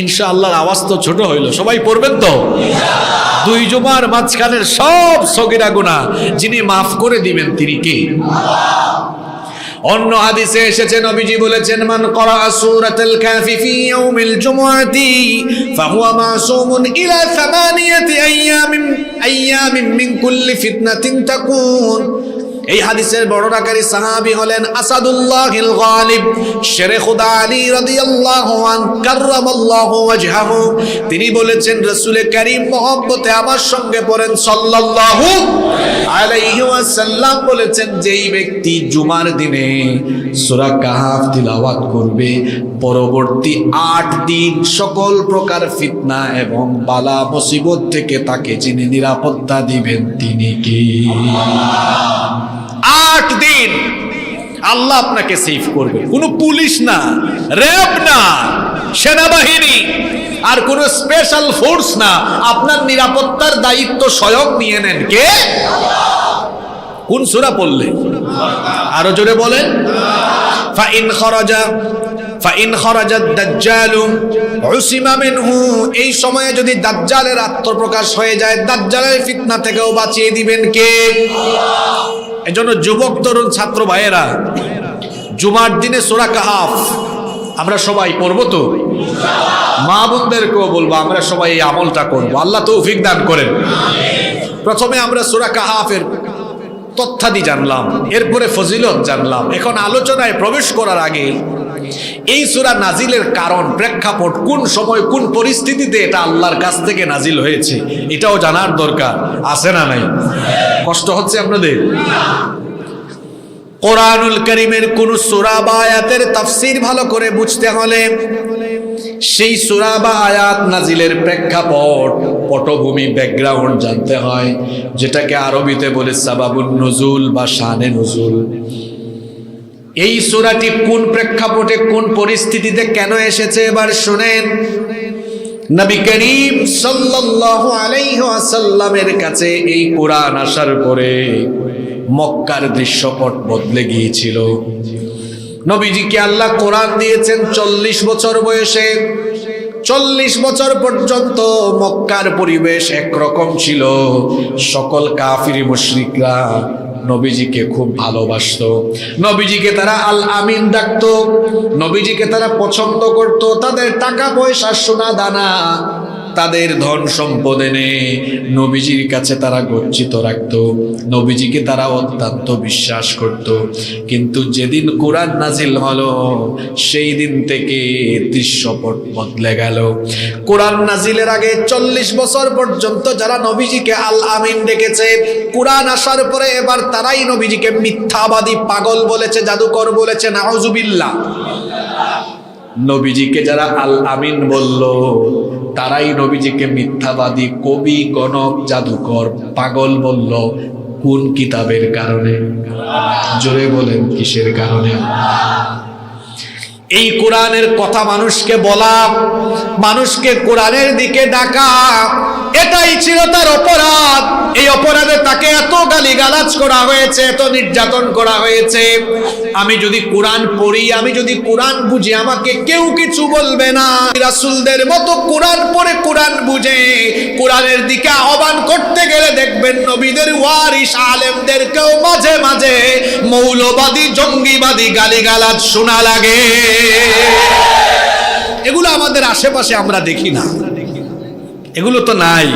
ইনশাআল্লাহ? আওয়াজ তো ছোট হইল, সবাই পড়বেন তো? 2 জুমার মাঝখানের সব সগীরা গুনাহ যিনি মাফ করে দিবেন তিনি কে? অন্য হাদিসে এসেছে নবীজি বলেছেন, মান করা সূরাতুল কাফি ফি ইয়াউমিল জুমআতি ফাহুয়া মাসুমুন ইলা 8 আইয়ামিন মিন কুল্লি ফিতনাতিন তাকুন। এই হাদিসের বর্ণনাকারী সাহাবী হলেন আসাদুল্লাহিল গালিব শেরে খুদা আলী রাদিয়াল্লাহু আনহু কাররামাল্লাহু ওয়াজহাহু। তিনি বলেছেন, রাসূল কারীম মহব্বতে আমার সঙ্গে পড়েন সাল্লাল্লাহু আলাইহি ওয়াসাল্লাম বলেছেন, যেই ব্যক্তি জুমার দিনে সূরা কাহফ তিলাওয়াত করবে, পরবর্তী 8 দিন সকল প্রকার ফিতনা এবং বালা মুসিবত থেকে তাকে যিনি নিরাপত্তা দিবেন তিনি কে? 8 দিন আল্লাহ আপনাকে সেভ করবে। কোনো পুলিশ না, র্যাব না, সেনাবাহিনী আর কোন স্পেশাল ফোর্স না, আপনার নিরাপত্তার দায়িত্ব স্বয়ং নিয়ে নেন কে? কোন সূরা পড়লে? আরো জোরে বলেন। ফাইন খরাজা দাজ্জালু উসিমা মিনহু। এই সময়ে যদি দাজ্জালের আত্মপ্রকাশ হয়ে যায়, দাজ্জালের ফিতনা থেকেও বাঁচিয়ে দিবেন কে? এজন্য যুবক তরুণ ছাত্র ভাইয়েরা, জুমার দিনে সূরা কাহফ আমরা সবাই পড়ব তো? মা বোনদেরকেও বলবো আমরা সবাই এই আমলটা করব, আল্লাহ তৌফিক দান করেন। প্রথমে আমরা সূরা কাহফের তথ্যাদি জানলাম, এরপরে ফজিলত জানলাম। এখন আলোচনায় প্রবেশ করার আগে এই সূরা নাজিলের কারণ, প্রেক্ষাপট, কোন সময় কোন পরিস্থিতিতে এটা আল্লাহর কাছ থেকে নাজিল হয়েছে এটাও জানার দরকার আছে না নাই? কষ্ট হচ্ছে আপনাদের? কোরআনুল কারীমের কোন সূরা বা আয়াতের তাফসীর ভালো করে বুঝতে হলে সেই সূরা বা আয়াত নাজিলের প্রেক্ষাপট, পটভূমি, ব্যাকগ্রাউন্ড জানতে হয়, যেটাকে আরবিতে বলে সাবাবুন নুজুল বা শানে নুজুল। এই সূরাটি কোন প্রেক্ষাপটে, কোন পরিস্থিতিতে কেন এসেছে এবার শুনেন। নবী করিম সাল্লাল্লাহু আলাইহি ওয়াসাল্লামের কাছে এই কোরআন আসার পরে মক্কার দৃশ্যপট বদলে গিয়েছিল। নবীজিকে আল্লাহ কোরআন দিয়েছেন 40 বছর বয়সে। 40 বছর পর্যন্ত মক্কার পরিবেশ একরকম ছিল। সকল কাফির মুশরিকরা নবীজিকে খুব ভালোবাসতো, নবীজিকে তারা আল আমিন ডাকতো, নবীজিকে তারা পছন্দ করত। তাদের টাকা পয়সা, সোনা দানা, তাদের ধন সম্পদ এনে নবীজির কাছে তারা গচ্ছিত রাখত, নবীজিকে তারা অত্যন্ত বিশ্বাস করত। কিন্তু যেদিন কোরআন নাজিল হলো সেই দিন থেকে দৃশ্যপট বদলে গেল। কোরআন নাজিলের আগে 40 বছর পর্যন্ত যারা নবীজিকে আল আমিন ডেকেছে, কোরআন আসার পরে এবার তারাই নবীজিকে মিথ্যাবাদী, পাগল বলেছে, জাদুকর বলেছে, নাউজুবিল্লাহ। নবীজিকে যারা আল আমিন বলল তারাই নবীজিকে মিথ্যাবাদী, কবি, গণক, জাদুকর, পাগল বলল। কোন কিতাবের কারণে? জোরে বলেন, কিসের কারণে? এই কোরআনের কথা মানুষকে বলা, মানুষকে কোরআনের দিকে ডাকা, এটাই ছিল তার অপরাধ। এই অপরাধে তাকে এত গালিগালাজ করা হয়েছে, এত নির্যাতন করা হয়েছে। আমি যদি কোরআন পড়ি, আমি যদি কোরআন বুঝি, আমাকে কেউ কিছু বলবে না। রাসূলদের মতো কোরআন পড়ে, কোরআন বুঝে কোরআনের দিকে আহ্বান করতে গেলে দেখবেন নবীদের ওয়ারিস আলেমদেরকেও মাঝে মাঝে মৌলবাদী, জঙ্গিবাদী গালিগালাজ শোনা লাগে। এগুলো আমাদের আশেপাশে আমরা দেখি না, এগুলো তো নাই।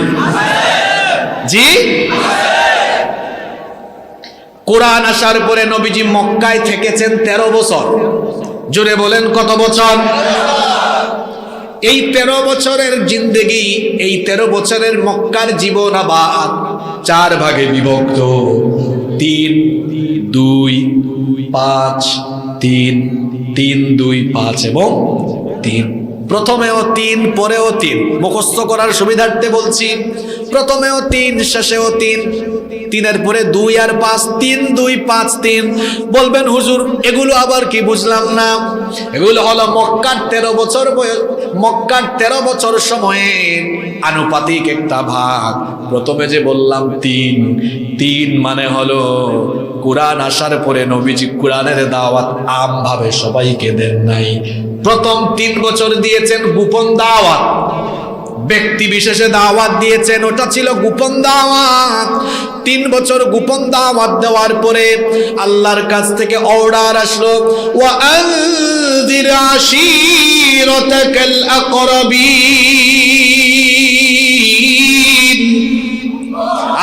জি, কোরআন আসার পরে নবীজি মক্কায় থেকেছেন 13 বছর। জোরে বলেন কত বছর? এই 13 বছরের জিন্দেগি, এই 13 বছরের মক্কার জীবন আবার 4 ভাগে বিভক্ত। 3, 2, 5, 3, 3, 2, 5 এবং 3। প্রথমেও 3, পরেও 3। মুখস্থ করার সুবিধার্থে বলছি, প্রথমেও 3, শেষেও 3, 3-এর পরে 2 আর 5, 3, 2, 5, 3। বলবেন হুজুর এগুলো আবার কি? বুঝলাম না। এগুলো হলো মক্কার 13 বছর বয়স, মক্কার 13 বছর সময়ে আনুপাতিক একটা ভাগ। প্রথমে যে বললাম 3 মানে হলো কোরআন আসার পরে নবীজি কোরআনের দাওয়াত আমভাবে সবাইকে দেন নাই। প্রথম 3 বছর দিয়েছেন গোপন দাওয়াত, ব্যক্তি বিশেষে দাওয়াত দিয়েছেন, ওটা ছিল গোপন দাওয়াত। 3 বছর গোপন দাওয়াত দেওয়ার পরে আল্লাহর কাছ থেকে অর্ডার আসলো, ওয়া আনজির আশীরাতাকাল আকরাবিন,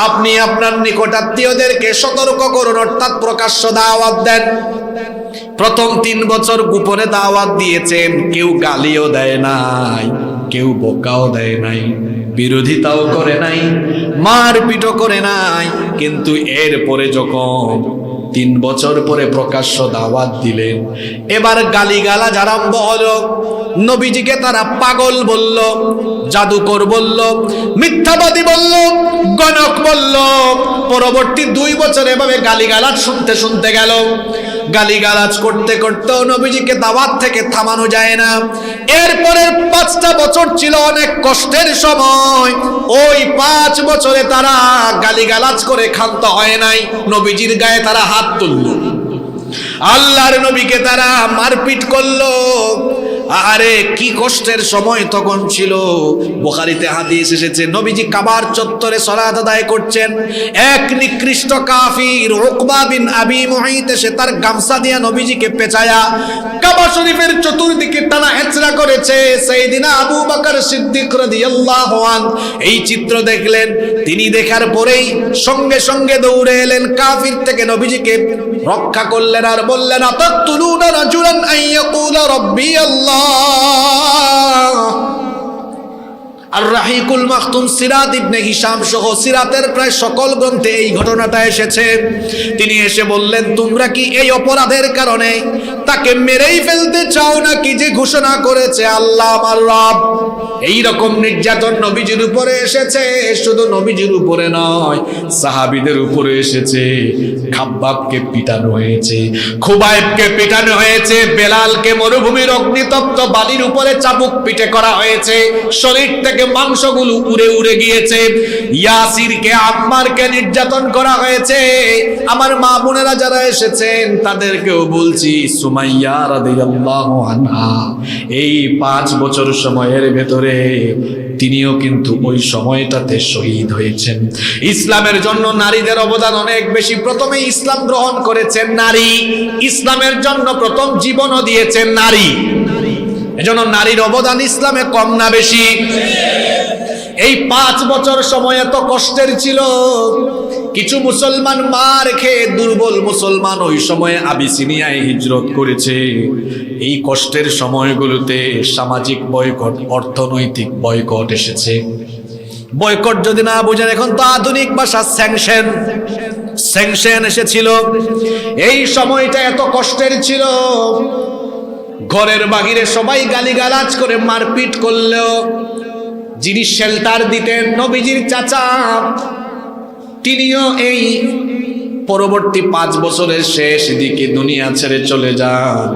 আপনি আপনার নিকটাত্মীয়দেরকে সতর্ক করুন, অর্থাৎ প্রকাশ্য দাওয়াত দেন। প্রথম 3 বছর গোপনে দাওয়াত দিয়েছেন, কেউ গালিও দেয় নাই, কেউ বোকাও দেয় নাই, বিরোধিতাও করে নাই, মারপিটও করে নাই। কিন্তু এরপরে যখন 3 বছর পরে প্রকাশ্য দাওয়াত দিলেন, এবার গালিগালাজ আরম্ভ হলো। নবীজিকে তারা পাগল বলল, জাদুকর বলল, মিথ্যাবাদী বলল, গণক বলল। পরবর্তী 2 বছর এভাবে গালিগালাজ শুনতে শুনতে গেল। গালিগালাজ করতে করতে নবীজিকে দাওয়াত থেকে থামানো যায় না। এরপরের 5টা বছর ছিল অনেক কষ্টের সময়। ওই 5 বছরে তারা গালিগালাজ করে ক্ষান্ত হয় নাই, নবীজির গায়ে তারা হাত তুলল, আল্লাহর নবীকে তারা মারপিট করলো। আরে কি কষ্টের সময় তখন ছিল। বুখারীতে হাদিস এসেছে, নবীজি কাবার চত্বরে সালাত আদায় করছেন, এক নিকৃষ্ট কাফির উকবা বিন আবি মুঈত এসে তার গামছা দিয়ে নবীজিকে পেঁচায়া কাবা শরীফের চতুর্দিকে টানা হেঁচড়া করেছে। সাইয়েদিনা আবু বকর সিদ্দিক রাদিয়াল্লাহু আনহু এই চিত্র দেখলেন। তিনি দেখার পরেই সঙ্গে সঙ্গে দৌড়ে এলেন, কাফির থেকে নবীজিকে রক্ষা করলেন আর বললেন, আতাকতুলুনা রাজুলান আন ইয়াকুলা রাব্বি আল্লাহ। আর রাহিকুল মাখতুম সিরাত ইবনে হিশাম সহ সিরাতের প্রায় সকল গ্রন্থে এই ঘটনাটা এসেছে। তিনি এসে বললেন, তোমরা কি এই অপরাধের কারণে তাকে মেরেই ফেলতে চাও নাকি যে ঘোষণা করেছে আল্লাহ আমার রব? এই রকম নির্যাতন নবীজির উপরে এসেছে। শুধু নবীজির উপরে নয়, সাহাবীদের উপরে এসেছে। খাব্বাবকে পিটানো হয়েছে, খুবাইবকে পিটানো হয়েছে, বেলালকে মরুভূমির অগ্নিতপ্ত বালির উপরে চাবুক পিটে করা হয়েছে, শরীর থেকে মাংসগুলো উড়ে উড়ে গিয়েছে। ইয়াসিরকে, আম্মারকে নির্যাতন করা হয়েছে। আমার মা বোনেরা যারা এসেছেন তাদেরকেও বলছি, সুমাইয়া রাদিয়াল্লাহু আনহা এই 5 বছর সময়ের ভেতরে তিনিও কিন্তু ওই সময়টাতে শহীদ হয়েছেন। ইসলামের জন্য নারীদের অবদান অনেক বেশি। প্রথমে ইসলাম গ্রহণ করেছেন নারী, ইসলামের জন্য প্রথম জীবনও দিয়েছেন নারী। এজন্য নারীর অবদান ইসলামে কম না বেশি? এই 5 বছর সময় এত কষ্টের ছিল। কিছু মুসলমান মার খেয়ে দুর্বল মুসলমান ওই সময়ে আবিসিনিয়ায় হিজরত করেছে। এই কষ্টের সময়গুলোতে সামাজিক বয়কট, অর্থনৈতিক বয়কট এসেছে। বয়কট যদি না বোঝেন, এখন তো আধুনিক ভাষা স্যাংশন, স্যাংশন এসেছিল। এই সময়টা এত কষ্টের ছিল, ঘরের বাহিরে সবাই গালিগালাজ করে মারপিট করলেও যিনি শেল্টার দিতেন, নবীজির চাচা, তিনিও এই পরবর্তী 5 বছরের শেষ দিকে দুনিয়া ছেড়ে চলে যান।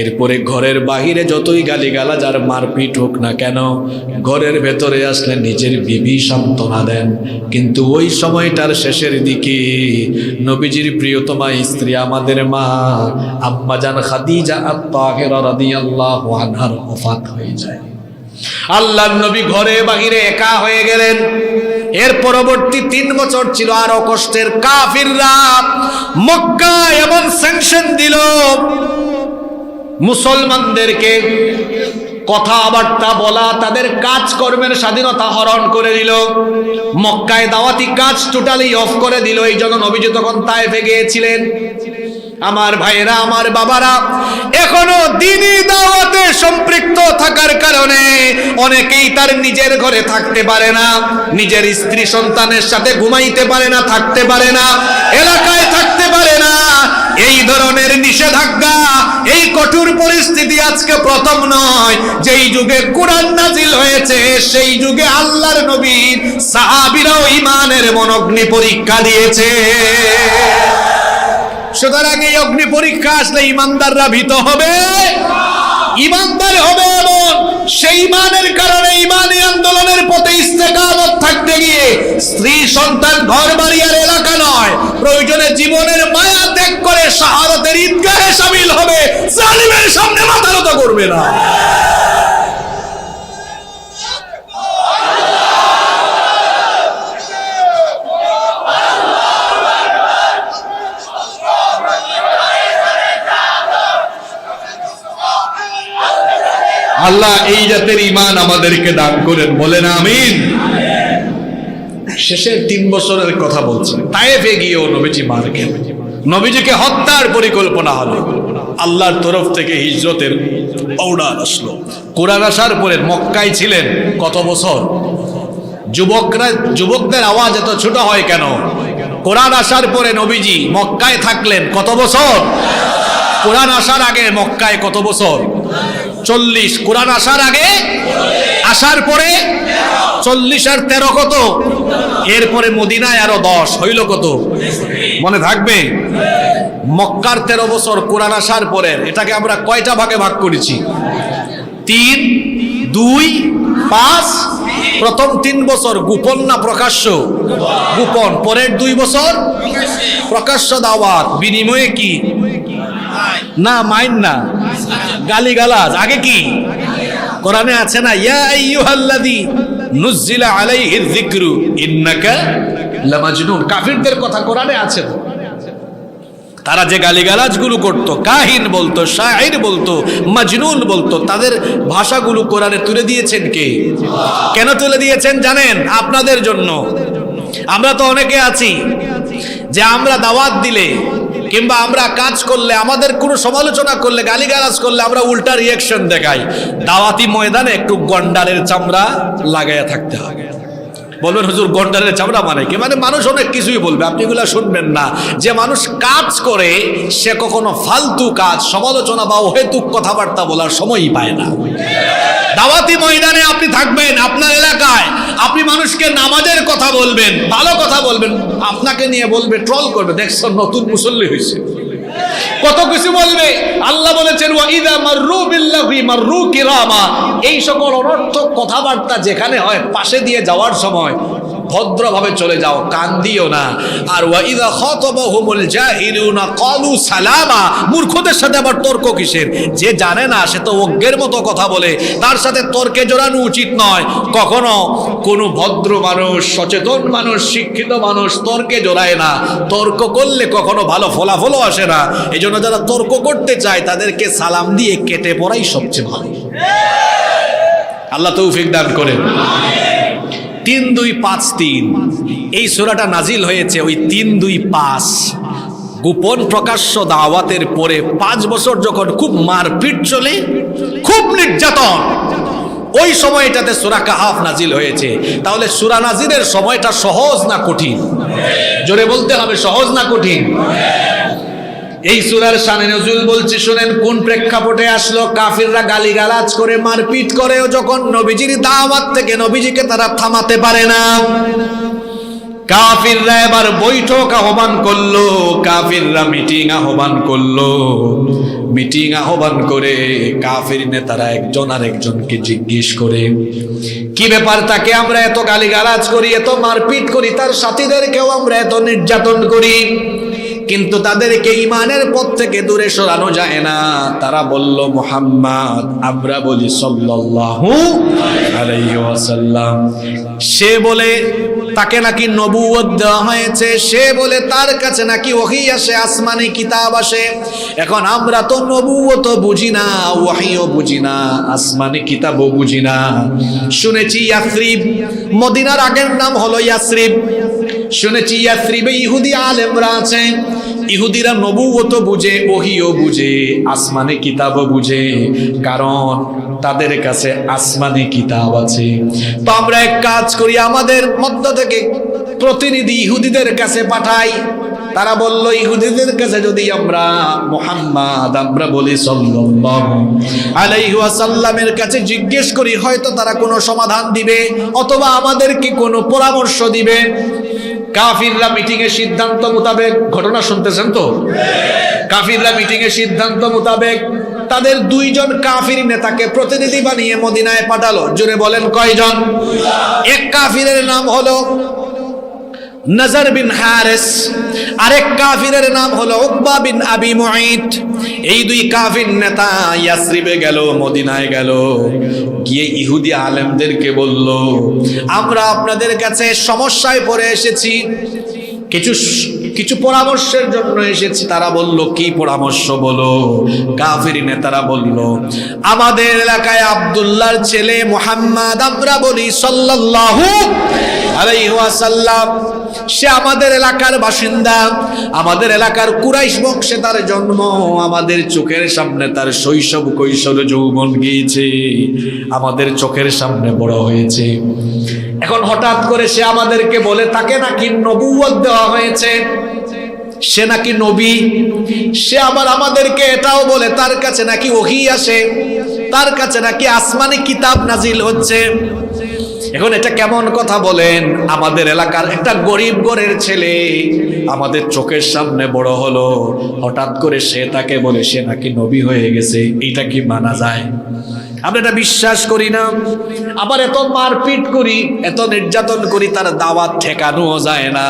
এরপরে ঘরের বাহিরে যতই গালিগালাজ আর মারপিট হোক না কেন, ঘরের ভেতরে আসলে নিজের বিবি সান্ত্বনা দেন। কিন্তু ওই সময়টার শেষের দিকে নবীজির প্রিয়তমা স্ত্রী আমাদের মা আম্মাজান খাদিজা আত-তাহিরা রাদিয়াল্লাহু আনহার ওফাত হয়ে যায়। আল্লাহর নবী ঘরে বাহিরে একা হয়ে গেলেন। এর পরবর্তী 3 বছর ছিল আরো কষ্টের। কাফিররা মক্কা এমন স্যাংশন দিল, মুসলমানদেরকে কথাবার্তা বলা, তাদের কাজকর্মের স্বাধীনতা হরণ করে দিল। মক্কায় দাওয়াতি কাজ টোটালি অফ করে দিল। এই জন্য নবীজি তখন তায়েফে গিয়েছিলেন। আমার ভাইরা, আমার বাবারা, এখনো দ্বীনি দাওয়াতে সম্পৃক্ত থাকার কারণে অনেকেই তার নিজের ঘরে থাকতে পারে না, নিজের স্ত্রী সন্তানের সাথে ঘুমাইতে পারে না, থাকতে পারে না, এলাকায় থাকতে পারে না। এই ধরনের নিষেধাজ্ঞা, এই কঠোর পরিস্থিতি আজকে প্রথম নয়। যেই যুগে কুরআন নাজিল হয়েছে সেই যুগে আল্লাহর নবীর সাহাবীরাও ঈমানের মনোগ্নি পরীক্ষা দিয়েছে। সুতরাং এই অগ্নি পরীক্ষা আসলে ইমানদাররা ভীত হবে, ইমানদার হবে এমন সেই ইমানের কারণে ইমানি আন্দোলনের পথে ইস্তেকামত থাকতে গিয়ে স্ত্রী সন্তান ঘর বাড়ি আর এলাকা নয়, প্রয়োজনে জীবনের মায়া ত্যাগ করে শাহাদাতের ঈদগাহে শামিল হবে, জালিমের সামনে মাথা নত করবে না। আল্লাহ এই জাতের ঈমান আমাদেরকে দান করেন, বলেন আমিন। শেষের 3 বছরের কথা বলছেন। তায়েফে গিয়েও নবীজি মার খেলেন, নবীজিকে হত্যার পরিকল্পনা হলো। আল্লাহর তরফ থেকে হিজরতের অর্ডার আসলো। কোরআন আসার পরে মক্কায় ছিলেন কত বছর? যুবকদের আওয়াজ এত ছোট হয় কেন? কোরআন আসার পরে নবীজি মক্কায় থাকলেন কত বছর? কোরআন আসার আগে মক্কায় কত বছর? 40। কোরআন আসার আগে, আসার পরে 40 আর 13 কত? এরপরে মদিনায় আরো 10, হইল কত? মনে থাকবে? মক্কার 13 বছর, কোরআন আসার পরে। এটাকে আমরা কয়টা ভাগে ভাগ করেছি? 3, 2, 5। প্রথম 3 বছর গোপন না প্রকাশ্য? গোপন। পরের 2 বছর প্রকাশ্য দাওয়াত। বিনিময়ে কি? না মাইন না, গালিগালাজ। আগে কি? কোরআনে আছে না, ইয়া আইয়ুহাল্লাযী নুজ্জিলা আলাইহিয যিকরু ইন্নাকা লামাজনুন। কাফিরদের কথা কোরআনে আছে। তারা যে গালিগালাজগুলো করতো, কাহিন বলতো, শাইর বলতো, মাজনুন বলতো, তাদের ভাষাগুলো কোরআনে তুলে দিয়েছেন কে? কেন তুলে দিয়েছেন জানেন? আপনাদের জন্য। আমরা তো অনেকে আছি যে আমরা দাওয়াত দিলে কিংবা আমরা কাজ করলে, আমাদের কোনো সমালোচনা করলে, গালিগালাজ করলে আমরা উল্টা রিয়াকশন দেখাই। দাওয়াতি ময়দানে একটু গন্ডারের চামড়া লাগাইয়া থাকতে হবে। বলবেন হুজুর গন্ডারের চামড়া মানে কি? মানে মানুষ অনেক কিছুই বলবে, আপনি এগুলা শুনবেন না। যে মানুষ কাজ করে সে কখনো ফালতু কাজ, সমালোচনা বা অহেতুক কথাবার্তা বলার সময়ই পায় না। দাওয়াতি ময়দানে আপনি থাকবেন, আপনার এলাকায় আপনি মানুষকে নামাজের কথা বলবেন, ভালো কথা বলবেন, আপনাকে নিয়ে বলবে, ট্রল করবে, দেখছেন নতুন মুসল্লি হয়েছে, কত কিছু বলবে। আল্লাহ বলেছেন ওয়াইদা মাররু বিল্লাহি মাররু কিরামা। এই সকল অনর্থক কথাবার্তা যেখানে হয়, পাশে দিয়ে যাওয়ার সময় ভদ্রভাবে চলে যাও, কান দিও না। আর ওয়াইদা খাতাবাহুমুল জাহিলুনা ক্বালু সালামা। মূর্খদের সাথে আবার তর্ক কিসের? যে জানে না সে তো অজ্ঞের মতো কথা বলে, তার সাথে তর্কে জড়ানো উচিত নয়। কখনো কোনো ভদ্র মানুষ, সচেতন মানুষ, শিক্ষিত মানুষ তর্কে জড়ায় না। তর্ক করলে কখনো ভালো ফলাফলও আসে না। এই জন্য যারা তর্ক করতে চায় তাদেরকে সালাম দিয়ে কেটে পড়াই সবচেয়ে ভালো। আল্লাহ তৌফিক দান করেন। 3, 2, 5, 3 এই সূরাটা নাজিল হয়েছে ওই 3, 2, 5 গোপন প্রকাশ্য দাওয়াতের পরে 5 বছর যখন খুব মারপিট চলে, খুব নির্যাতন, ওই সময়টাতে সূরা কাহাফ নাজিল হয়েছে। তাহলে সূরা নাজিলের সময়টা সহজ না কঠিন? জোরে বলতে হবে, সহজ না কঠিন? এই সূরার শানে নজুল বলছি, শুনেন কোন প্রেক্ষাপটে আসলো। কাফিররা গালিগালাজ করে, মারপিট করেও যখন নবীজির দাওয়াত থেকে নবীজিকে তারা থামাতে পারে না, কাফিররা এবার বৈঠক আহ্বান করলো, কাফিররা মিটিং আহ্বান করলো। মিটিং আহ্বান করে কাফির নেতারা একজন আরেকজনকে জিজ্ঞেস করে, কি ব্যাপার, তাকে আমরা এত গালিগালাজ করি, এত মারপিট করি, তার সাথীদেরকেও আমরা এত নির্যাতন করি, কিন্তু তাদেরকে ঈমানের পথ থেকে দূরে সরানো যায় না। তারা বলল, মুহাম্মদ, আমরা বলি সাল্লাল্লাহু আলাইহি ওয়াসাল্লাম। সে বলে তাকে নাকি নবুয়ত দেওয়া হয়েছে, সে বলে তার কাছে নাকি ওহী আসে, আসমানি কিতাব আসে। এখন আমরা তো নবুয়ত বুঝি না, ওহীও বুঝি না, আসমানি কিতাবও বুঝি না। শুনেছি ইয়াসরিব, মদিনার আগের নাম হলো ইয়াসরিব। শুনেছি ইয়াসরিবে ইহুদি আলেমরা আছে। ইহুদিরা নবুয়ত বুঝে, ওহীও বুঝে, আসমানি কিতাবও বুঝে, কারণ তাদের কাছে আসমানি কিতাব আছে। তো আমরা এক কাজ করি, আমাদের মধ্য থেকে প্রতিনিধি ইহুদিদের কাছে পাঠাই। তারা বলল, ইহুদিদের কাছে যদি আমরা মুহাম্মদ, আমরা বলি সাল্লাল্লাহু আলাইহি ওয়াসাল্লামের কাছে জিজ্ঞেস করি, হয়তো তারা কোনো সমাধান দিবে অথবা আমাদেরকে কোনো পরামর্শ দিবে। কাফিররা মিটিং এর সিদ্ধান্ত মোতাবেক, ঘটনা শুনতেছেন তো, কাফিররা মিটিং এর সিদ্ধান্ত মোতাবেক তাদের 2 জন কাফির নেতাকে প্রতিনিধি বানিয়ে মদিনায় পাঠালো। জোরে বলেন কয়জন? এক কাফিরের নাম হলো নজর বিন হারিস, আরেক কাফিরের নাম হলো উকবা বিন আবি মুঈত। এই 2 কাফির নেতা ইয়াসরিবে গেল, মদিনায় গেল, গিয়ে ইহুদি আলেমদেরকে বলল, আমরা আপনাদের কাছে সমস্যায় পড়ে এসেছি, কিছু পরামর্শের জন্য এসেছি। তারা বলল, কি পরামর্শ বলো? কাফির নেতারা বলল, আমাদের এলাকায় আব্দুল্লাহর ছেলে মুহাম্মদ, আমরা বলি সাল্লাল্লাহু আলাইহি ওয়াসাল্লাম, সে আমাদের এলাকার বাসিন্দা, আমাদের এলাকার কুরাইশ বংশে তার জন্ম, আমাদের চোখের সামনে তার শৈশব কৈশোর যৌবন গিয়েছে, আমাদের চোখের সামনে বড় হয়েছে। এখন হঠাৎ করে সে আমাদেরকে বলে তাকে নাকি নবুয়ত দেওয়া হয়েছে, সে নাকি নবী। সে আবার আমাদেরকে এটাও বলে তার কাছে নাকি ওহী আসে, তার কাছে নাকি আসমানি কিতাব নাজিল হচ্ছে। এখন এটা কেমন কথা বলেন? আমাদের এলাকার একটা গরিব ঘরের ছেলে আমাদের চোখের সামনে বড় হলো, হঠাৎ করে সে তাকে বলে সে নাকি নবী হয়ে গেছে। এটা কি মানা যায়? আমরা এটা বিশ্বাস করি না। আবার এত মারপিট করি, এত নির্যাতন করি, তার দাওয়াত ঠেকানো যায় না।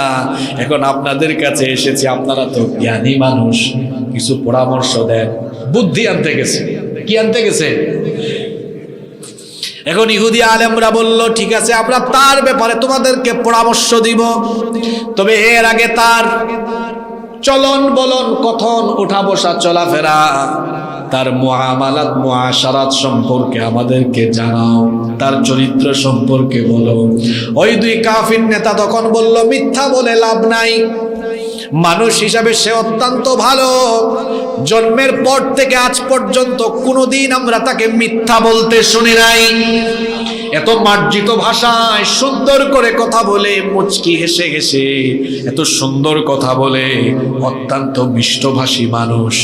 এখন আপনাদের কাছে এসেছি, আপনারা তো জ্ঞানী মানুষ, কিছু পরামর্শ দেন। বুদ্ধি আনতে গেছে। কি আনতে গেছে? এখন ইহুদি আলেমরা বলল, ঠিক আছে, আমরা তার ব্যাপারে তোমাদেরকে পরামর্শ দিব, তবে এর আগে তার চলন বলন, কথন, ওঠা বসা, চলাফেরা, তার মুআমালাত মুআশারাত সম্পর্কে আমাদেরকে জানাও, তার চরিত্র সম্পর্কে বলো। ওই দুই কাফির নেতা তখন বলল, মিথ্যা বলে লাভ নাই, মানুষ হিসাবে সে অত্যন্ত ভালো, জন্মের পর থেকে আজ পর্যন্ত কোনোদিন আমরা তাকে মিথ্যা বলতে শুনি নাই। এত মার্জিত ভাষায় সুন্দর করে কথা বলে, মুচকি হেসে হেসে এত সুন্দর কথা বলে, অত্যন্ত মিষ্টভাষী মানুষ,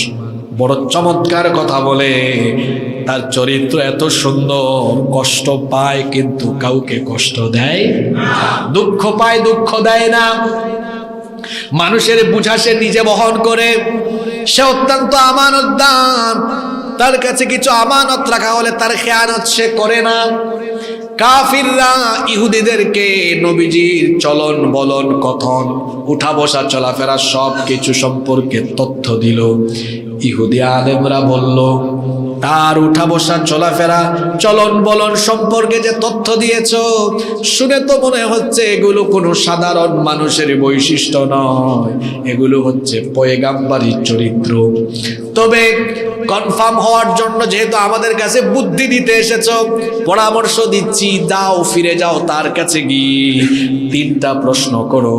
বড় চমৎকার কথা বলে, তার চরিত্র এত সুন্দর, কষ্ট পায় কিন্তু কাউকে কষ্ট দেয় না, দুঃখ পায় দুঃখ দেয় না, মানুষের বোঝা সে নিজে বহন করে, সে অত্যন্ত আমানতদার, তার কাছে কিছু আমানত রাখা হলে তার খেয়ানত সে করে না। কাফিররা ইহুদিদেরকে নবীজির চলন বলন, কথন, উঠা বসা, চলাফেরা সব কিছু সম্পর্কে তথ্য দিল। ইহুদি আলেমরা বলল, তার উঠা বসা, চলাফেরা, চলন বলন সম্পর্কে যে তথ্য দিয়েছ, শুনে তো মনে হচ্ছে এগুলো কোনো সাধারণ মানুষের বৈশিষ্ট্য নয়, এগুলো হচ্ছে পয়গাম্বরীর চরিত্র। তবে কনফার্ম হওয়ার জন্য যেহেতু আমাদের কাছে বুদ্ধি দিতে এসেছ, পরামর্শ দিচ্ছি, যাও, ফিরে যাও তার কাছে গিয়ে 3টা প্রশ্ন করো।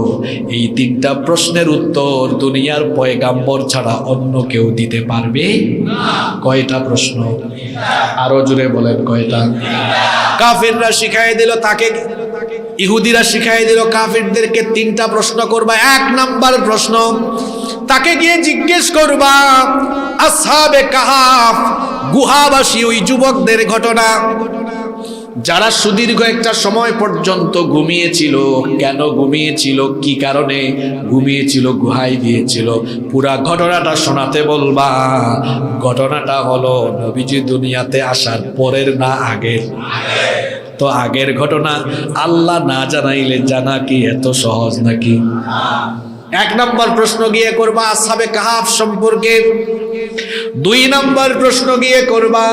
এই 3টা প্রশ্নের উত্তর দুনিয়ার পয়গাম্বর ছাড়া অন্য কেউ দিতে পারবে না। কয়টা প্রশ্ন? আরো জোরে বলেন, কয়টা? কাফিররা শিখাই দিল তাকে, ইহুদিরা শিখাই দিল কাফিরদেরকে 3টা প্রশ্ন করবা। 1 নাম্বার প্রশ্ন, তাকে গিয়ে জিজ্ঞেস করবা আসহাবে কাহাফ, গুহাবাসী ওই যুবকদের ঘটনা, যারা সুদীর্ঘ একটা সময় পর্যন্ত ঘুমিয়েছিল। কেন ঘুমিয়েছিল, কি কারণে ঘুমিয়েছিল, গুহায় গিয়েছিল, পুরা ঘটনাটা শোনাতে বলবা। ঘটনাটা হলো নবীজি দুনিয়াতে আসার পরের না আগের? তো আগের ঘটনা আল্লাহ না জানাইলে জানা কি এত সহজ নাকি? 1 নম্বর প্রশ্ন গিয়ে করবা আসহাবে কাহাফ সম্পর্কে। 2 নম্বর প্রশ্ন গিয়ে করবা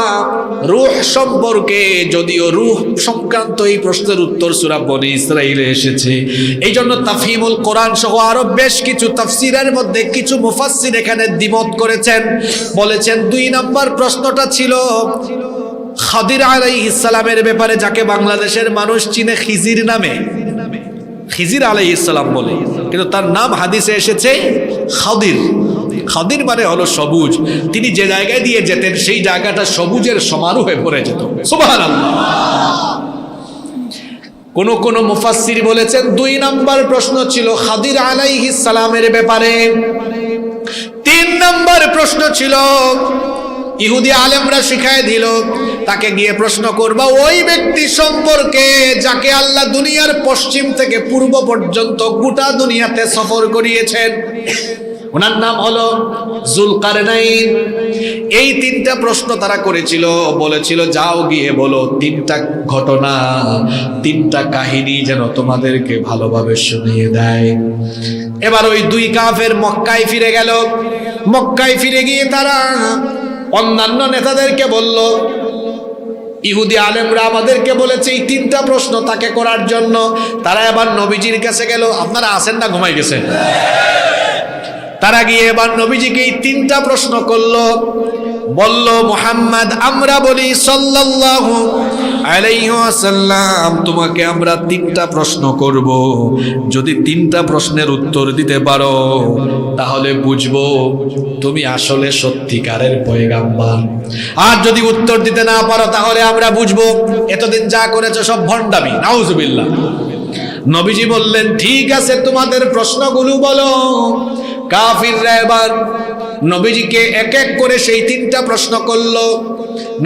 রূহ সম্পর্কে, যদিও রূহ সংক্রান্ত এই প্রশ্নের উত্তর সূরা বনী ইসরাঈলে এসেছে। এই জন্য তাফহিমুল কোরআন সহ আরো বেশ কিছু তাফসীরের মধ্যে কিছু মুফাসসির এখানে দ্বিমত করেছেন, বলেছেন 2 নম্বর প্রশ্নটা ছিল খাদির আলাইহিস সালামের ব্যাপারে, যাকে বাংলাদেশের মানুষ চিনে খিজির নামে, খিজির আলাইহিস সালাম বলে, কিন্তু তার নাম হাদিসে এসেছে খাদির। খাদির মানে হলো সবুজ। তিনি যে জায়গায় দিয়ে যেতেন সেই জায়গাটা সবুজের সমারোহে ভরে যেত। সুবহানাল্লাহ। কোন মুফাসসির বলেছেন 2 নম্বর প্রশ্ন ছিল খাদির আলাইহিস সালামের ব্যাপারে। 3 নম্বর প্রশ্ন ছিল, ইহুদি আলেমরা শিখায় দিল তাকে গিয়ে প্রশ্ন করবা ওই ব্যক্তি সম্পর্কে যাকে আল্লাহ দুনিয়ার পশ্চিম থেকে পূর্ব পর্যন্ত গোটা দুনিয়াতে সফর করিয়েছেন, ওনার নাম হলো যুলকারনাইন। এই 3টা প্রশ্ন তারা করেছিল, বলেছিল যাও গিয়ে বলো 3টা ঘটনা, 3টা কাহিনী যেন তোমাদেরকে ভালোভাবে শুনিয়ে দেয়। এবার ওই 2 কাফের মক্কায় ফিরে গেল। মক্কায় ফিরে গিয়ে তারা অন্যান্য নেতাদেরকে বলল, ইহুদি আলেমরা আমাদেরকে বলেছে এই 3টা প্রশ্ন তাকে করার জন্য। তারা এবার নবীজির কাছে গেল। আপনারা আছেন না ঘুমাই গেছেন? তারা গিয়ে এবার নবীজিকে এই 3টা প্রশ্ন করলো। বলল, মুহাম্মদ, আমরা বলি সাল্লাল্লাহু আলাইহি ওয়াসাল্লাম, তোমাকে আমরা 3টা প্রশ্ন করব। যদি 3টা প্রশ্নের উত্তর দিতে পারো তাহলে বুঝবো তুমি আসলে সত্যিকারের পয়গাম্বর। আর যদি উত্তর দিতে না পারো তাহলে আমরা বুঝবো এতদিন যা করেছো সব ভণ্ডামি। নাউজুবিল্লাহ। নবীজি বললেন, ঠিক আছে, তোমাদের প্রশ্নগুলো বলো। কাফিররা এবার নবীজিকে এক এক করে সেই 3টা প্রশ্ন করলো।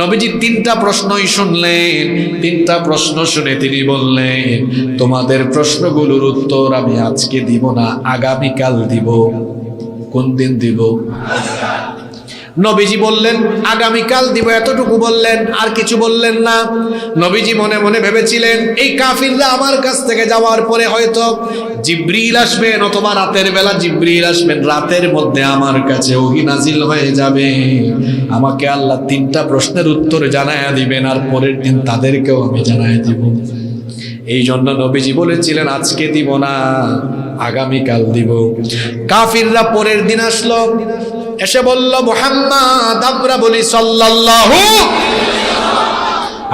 নবীজি 3টা প্রশ্নই শুনলেন। 3টা প্রশ্ন শুনে তিনি বললেন, তোমাদের প্রশ্নগুলোর উত্তর আমি আজকে দিব না, আগামীকাল দিব। কোন দিন দিব? নবীজি বললেন আগামীকাল দিব, এতটুকু বললেন, আর কিছু বললেন না। নবীজি মনে মনে ভেবেছিলেন এই কাফিররা আমার কাছ থেকে যাওয়ার পরে হয়তো জিবরিল আসবেন, অথবা রাতের বেলা জিবরিল আসবেন, রাতের মধ্যে আমার কাছে ওহী নাজিল হয়ে যাবে, আমাকে আল্লাহ 3টা প্রশ্নের উত্তর জানায়া দিবেন, আর পরের দিন তাদেরকেও আমি জানায়া দিব। এই জন্য নবীজি বলেছিলেন আজকে দিব না, আগামীকাল দিব। কাফিররা পরের দিন আসলো, এসে বলল, মুহাম্মদ, আমরা বলি সাল্লাল্লাহু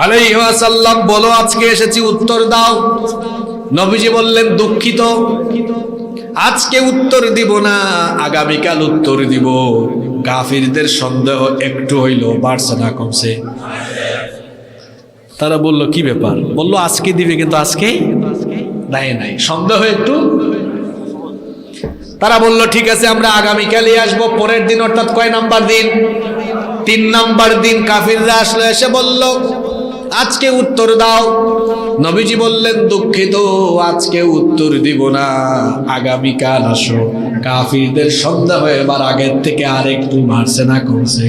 আলাইহি ওয়াসাল্লাম, বলো আজকে এসেছি, উত্তর দাও। নবীজি বললেন, দুঃখিত, আজকে উত্তর দিব না, আগামীকাল উত্তর দিব। কাফিরদের সন্দেহ একটু হইল বাড়ছে না কমছে? তারা বলল, কি ব্যাপার? বলল আজকে দিবে, কিন্তু আজকে দেয় নাই। সন্দেহ একটু। তারা বলল, ঠিক আছে, আমরা আগামীকালই আসবো। পরের দিন, অর্থাৎ কয় নাম্বার দিন? 3 নাম্বার দিন কাফিররা আসলো, এসে বলল আজকে উত্তর দাও। নবীজি বললেন, দুঃখিত, আজকে উত্তর দিব না, আগামীকাল আসো। কাফিরদের সন্দেহ এবার আগের থেকে আরেকটু বাড়ছে না কমছে?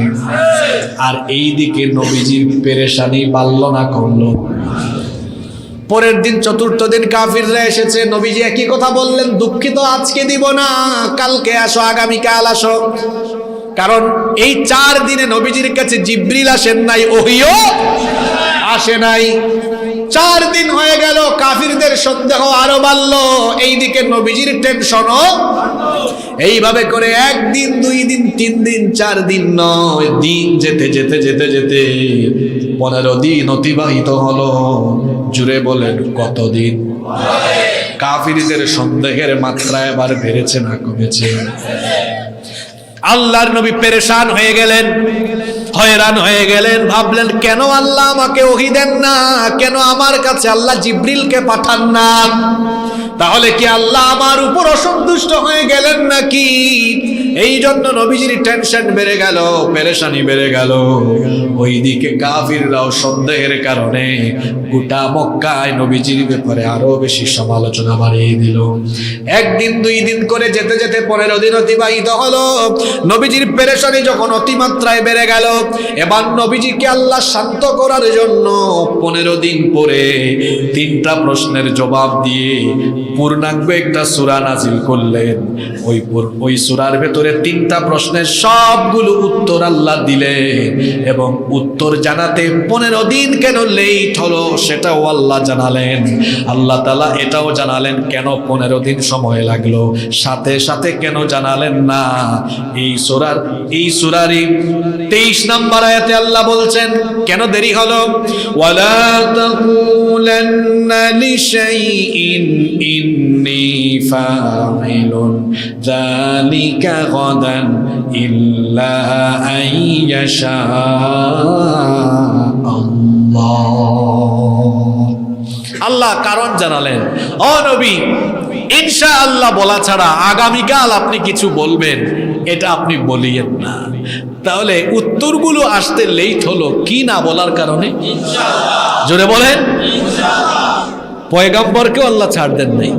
আর এই দিকে নবীজির পেরেশানি বাড়ল না কমলো? পরের দিন, 4র্থ দিন কাফিররা এসেছে। নবীজি একই কথা বললেন, দুঃখিত, আজকে দিব না, কালকে আসো, আগামীকাল আসো। কারণ এই 4 দিনে নবীজির কাছে জিবরিল আসেন নাই, ওহীও আসে নাই। 4 দিন হয়ে গেল, কাফিরদের সন্দেহ আরো বাড়ল, এইদিকে নবীজির টেনশনও। এইভাবে করে 1 দিন, 2 দিন, 3 দিন, 4 দিন নয়, দিন যেতে যেতে যেতে যেতে 15 দিন অতিবাহিত হলো। জুড়ে বলেন কতদিন? কাফিরদের সন্দেহের মাত্রা এবার বেড়েছে না কমেছে? আল্লাহর নবী পেরেশান হয়ে গেলেন, হয়রান হয়ে গেলেন। ভাবলেন, কেন আল্লাহ আমাকে ওহী দেন না? কেন আমার কাছে আল্লাহ জিবরিলকে পাঠান না? তাহলে কি আল্লাহ আমার উপর অসন্তুষ্ট হয়ে গেলেন নাকি? এই জন্য নবীজির টেনশন বেড়ে গেল, পেরেশানি বেড়ে গেল। ওইদিকে কাফিররাও সন্দেহের কারণে গোটা মক্কায় নবীজির ব্যাপারে আরো বেশি সমালোচনা বাড়িয়ে দিল। 1 দিন, 2 দিন করে যেতে যেতে 15 দিন অতিবাহিত হলো। নবীজির পেরেশানি যখন অতিমাত্রায় বেড়ে গেল, এবার নবীজিকে আল্লাহ শান্ত করার জন্য 15 দিন পরে 3টা প্রশ্নের জবাব দিয়ে পূর্ণাঙ্গ একটা সূরা নাজিল করলেন। ওই সূরার ভেতরে 3টা প্রশ্নের সবগুলো উত্তর আল্লাহ দিলেন, এবং উত্তর জানাতে 15 দিন কেন লেট হলো সেটাও আল্লাহ জানালেন। আল্লাহ তাআলা এটাও জানালেন কেন 15 দিন সময় লাগলো। সাথে সাথে কেন জানালেন না? এই সূরারই 23 নম্বর আয়াতে আল্লাহ বলছেন কেন দেরি হলো। ওয়ালা তাকুলান্না লিশাইইন ইন্নী ফাইলুন যালিকা গাদান ইল্লা আইয়াশা আল্লাহ কারণ জানালেন, ও নবী, ইনশাআল্লাহ বলা ছাড়া আগামীকাল আপনি কিছু বলবেন এটা আপনি বলিয়েন না। তাহলে উত্তরগুলো আসতে লেট হলো কি না বলার কারণে? ইনশাআল্লাহ। জোরে বলেন ইনশাআল্লাহ। পয়গম্বরকেও আল্লাহ ছাড় দেন নাই,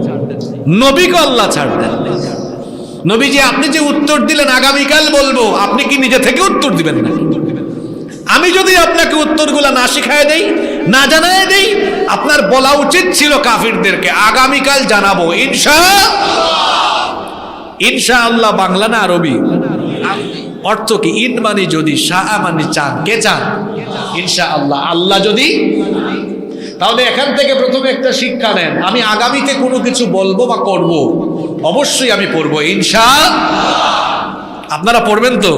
নবীকে আল্লাহ ছাড় দেন নাই। নবীজি আপনি যে উত্তর দিলেন আগামীকাল বলবো, আপনি কি নিজে থেকে উত্তর দিবেন না? আমি যদি আপনাকে উত্তরগুলা না শিখায় দেই, না জানায় দেই, আপনার বলা উচিত ছিল কাফিরদেরকে আগামীকাল জানাবো ইনশাআল্লাহ। ইনশাআল্লাহ বাংলা না আরবি? অর্থ কি? ইন মানে যদি, শাহ মানে চান। কে চান? ইনশাআল্লাহ, আল্লাহ যদি। তাহলে এখান থেকে প্রথমে একটা শিক্ষা নেন, আমি আগামীতে কোনো কিছু বলবো বা করব, অবশ্যই আমি পড়বো আপনারা পড়বেন তো?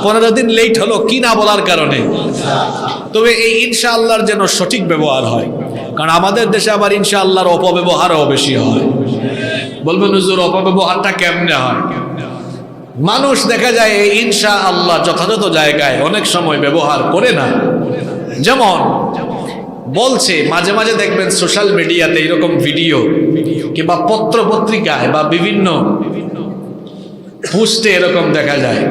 15 দিন লেট হলো কি না বলার কারণে, তবে এই ইনশাআল্লাহর যেন সঠিক ব্যবহার হয়। কারণ আমাদের দেশে আবার ইনশাআল্লাহর অপব্যবহারও বেশি হয়। বলবেন হুজুর অপব্যবহারটা কেমনে হয়? মানুষ দেখা যায় এই ইনশাআল্লাহ যথাযথ জায়গায় অনেক সময় ব্যবহার করে না। যেমন বলছে, মাঝে মাঝে দেখবেন সোশ্যাল মিডিয়াতে এরকম ভিডিও কিংবা পত্র পত্রিকায় বা বিভিন্ন পোস্টে এরকম দেখা যায়,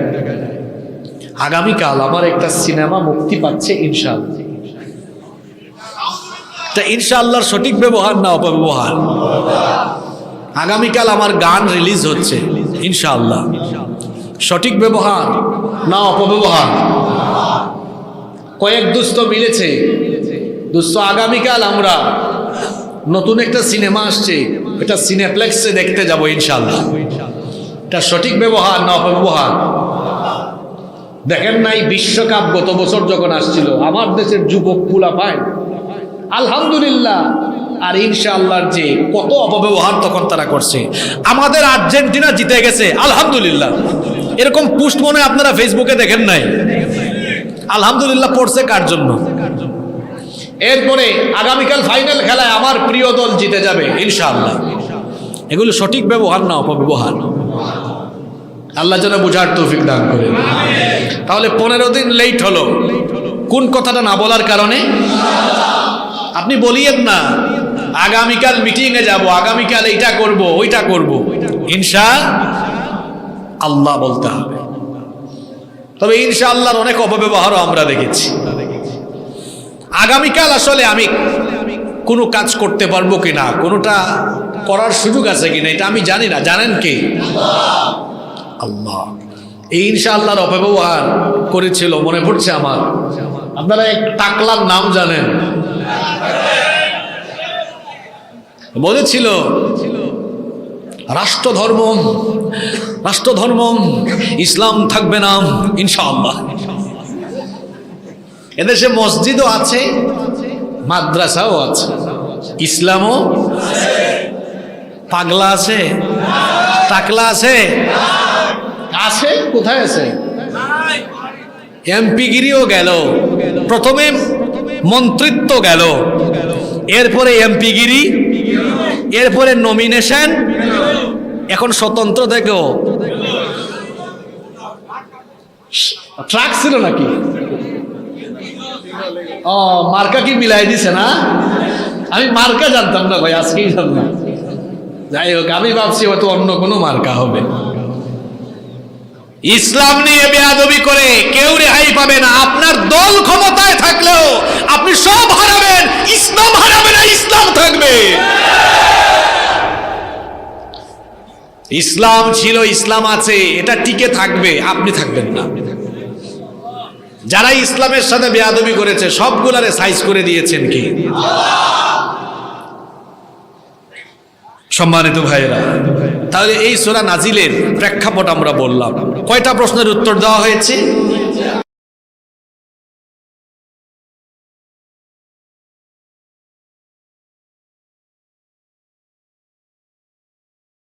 আগামীকাল আমার একটা সিনেমা মুক্তি পাচ্ছে ইনশাআল্লাহ। ইনশাআল্লাহর সঠিক ব্যবহার না অপব্যবহার? আগামীকাল আমার গান রিলিজ হচ্ছে ইনশাআল্লাহ, সঠিক ব্যবহার না অপব্যবহার? কয়েক দুস্থ মিলেছে, দুস্থ আগামীকাল আমরা নতুন একটা সিনেমা আসছে, এটা সিনেপ্লেক্সে দেখতে যাব ইনশাআল্লাহ। এটা সঠিক ব্যবহার না অপব্যবহার? দেখেন নাই বিশ্বকাপ গত বছর যখন আসছিল, আমার দেশের যুবক পুলা পায় আলহামদুলিল্লাহ, আর ইনশাআল্লাহর যে কত অপব্যবহার তখন তারা করছে। আমাদের আর্জেন্টিনা জিতে গেছে আলহামদুলিল্লাহ, এরকম পোস্ট মনে আপনারা ফেসবুকে দেখেন নাই? আলহামদুলিল্লাহ পড়ছে কার জন্য? এরপরে আগামীকাল ফাইনাল খেলায় আমার প্রিয় দল জিতে যাবে ইনশাআল্লাহ। এগুলো সঠিক ব্যবহার না অপব্যবহার? আল্লাহ যেন বুঝার তৌফিক দান করেন। তাহলে 15 দিন লেট হলো কোন কথাটা না বলার কারণে? আপনি বলিয়েন না আগামীকাল মিটিংয়ে যাব, আগামীকাল এইটা করব ওইটা করব, ইনশাআল্লাহ বলতে হবে। তবে ইনশাআল্লাহর অনেক অপব্যবহারও আমরা দেখেছি। আগামীকাল আসলে আমি কোনো কাজ করতে পারবো কিনা, কোনোটা করার সুযোগ আছে কিনা, এটা আমি জানি না। জানেন কে? আল্লাহ। এই ইনশাআল্লাহর অপব্যবহার করেছিল, মনে পড়ছে আমার। আপনারা এক টাকলার নাম জানেন? বলেছিল রাষ্ট্রধর্ম ইসলাম থাকবে না ইনশাআল্লাহ। এদেশে মসজিদও আছে, মাদ্রাসাও আছে, ইসলামও পাগলা আছে, টাকলা আছে? আছে, কোথায় আছে? এমপিগিরিও গেল, প্রথমে মন্ত্রিত্ব গেল, এরপরে এমপিগিরি, এরপরে নমিনেশন, এখন স্বতন্ত্র থেকেও ট্রাক ছিল নাকি? ও মার্কা কি মিলাই দিছে না? আমি মার্কা জানতাম না ভাই, আজকেই জানলাম। যাই হোক, আমি ভাবছি হয়তো অন্য কোনো মার্কা হবে। ইসলাম নিয়ে বেয়াদবি করে কেউ রেহাই পাবে না। আপনার দল ক্ষমতায় থাকলেও আপনি সব হারাবেন, ইসলাম হারাবে না, ইসলাম থাকবে। ইসলাম ছিল, ইসলাম আছে, এটা টিকে থাকবে, আপনি থাকবেন না। যারা ইসলামের সাথে বেয়াদবি করেছে সবগুলারে সাইজ করে দিয়েছেন কি? সম্মানিত ভাইয়েরা, তাহলে এই সূরা নাজিলের প্রেক্ষাপট আমরা বললাম। কয়টা প্রশ্নের উত্তর দেওয়া হয়েছে?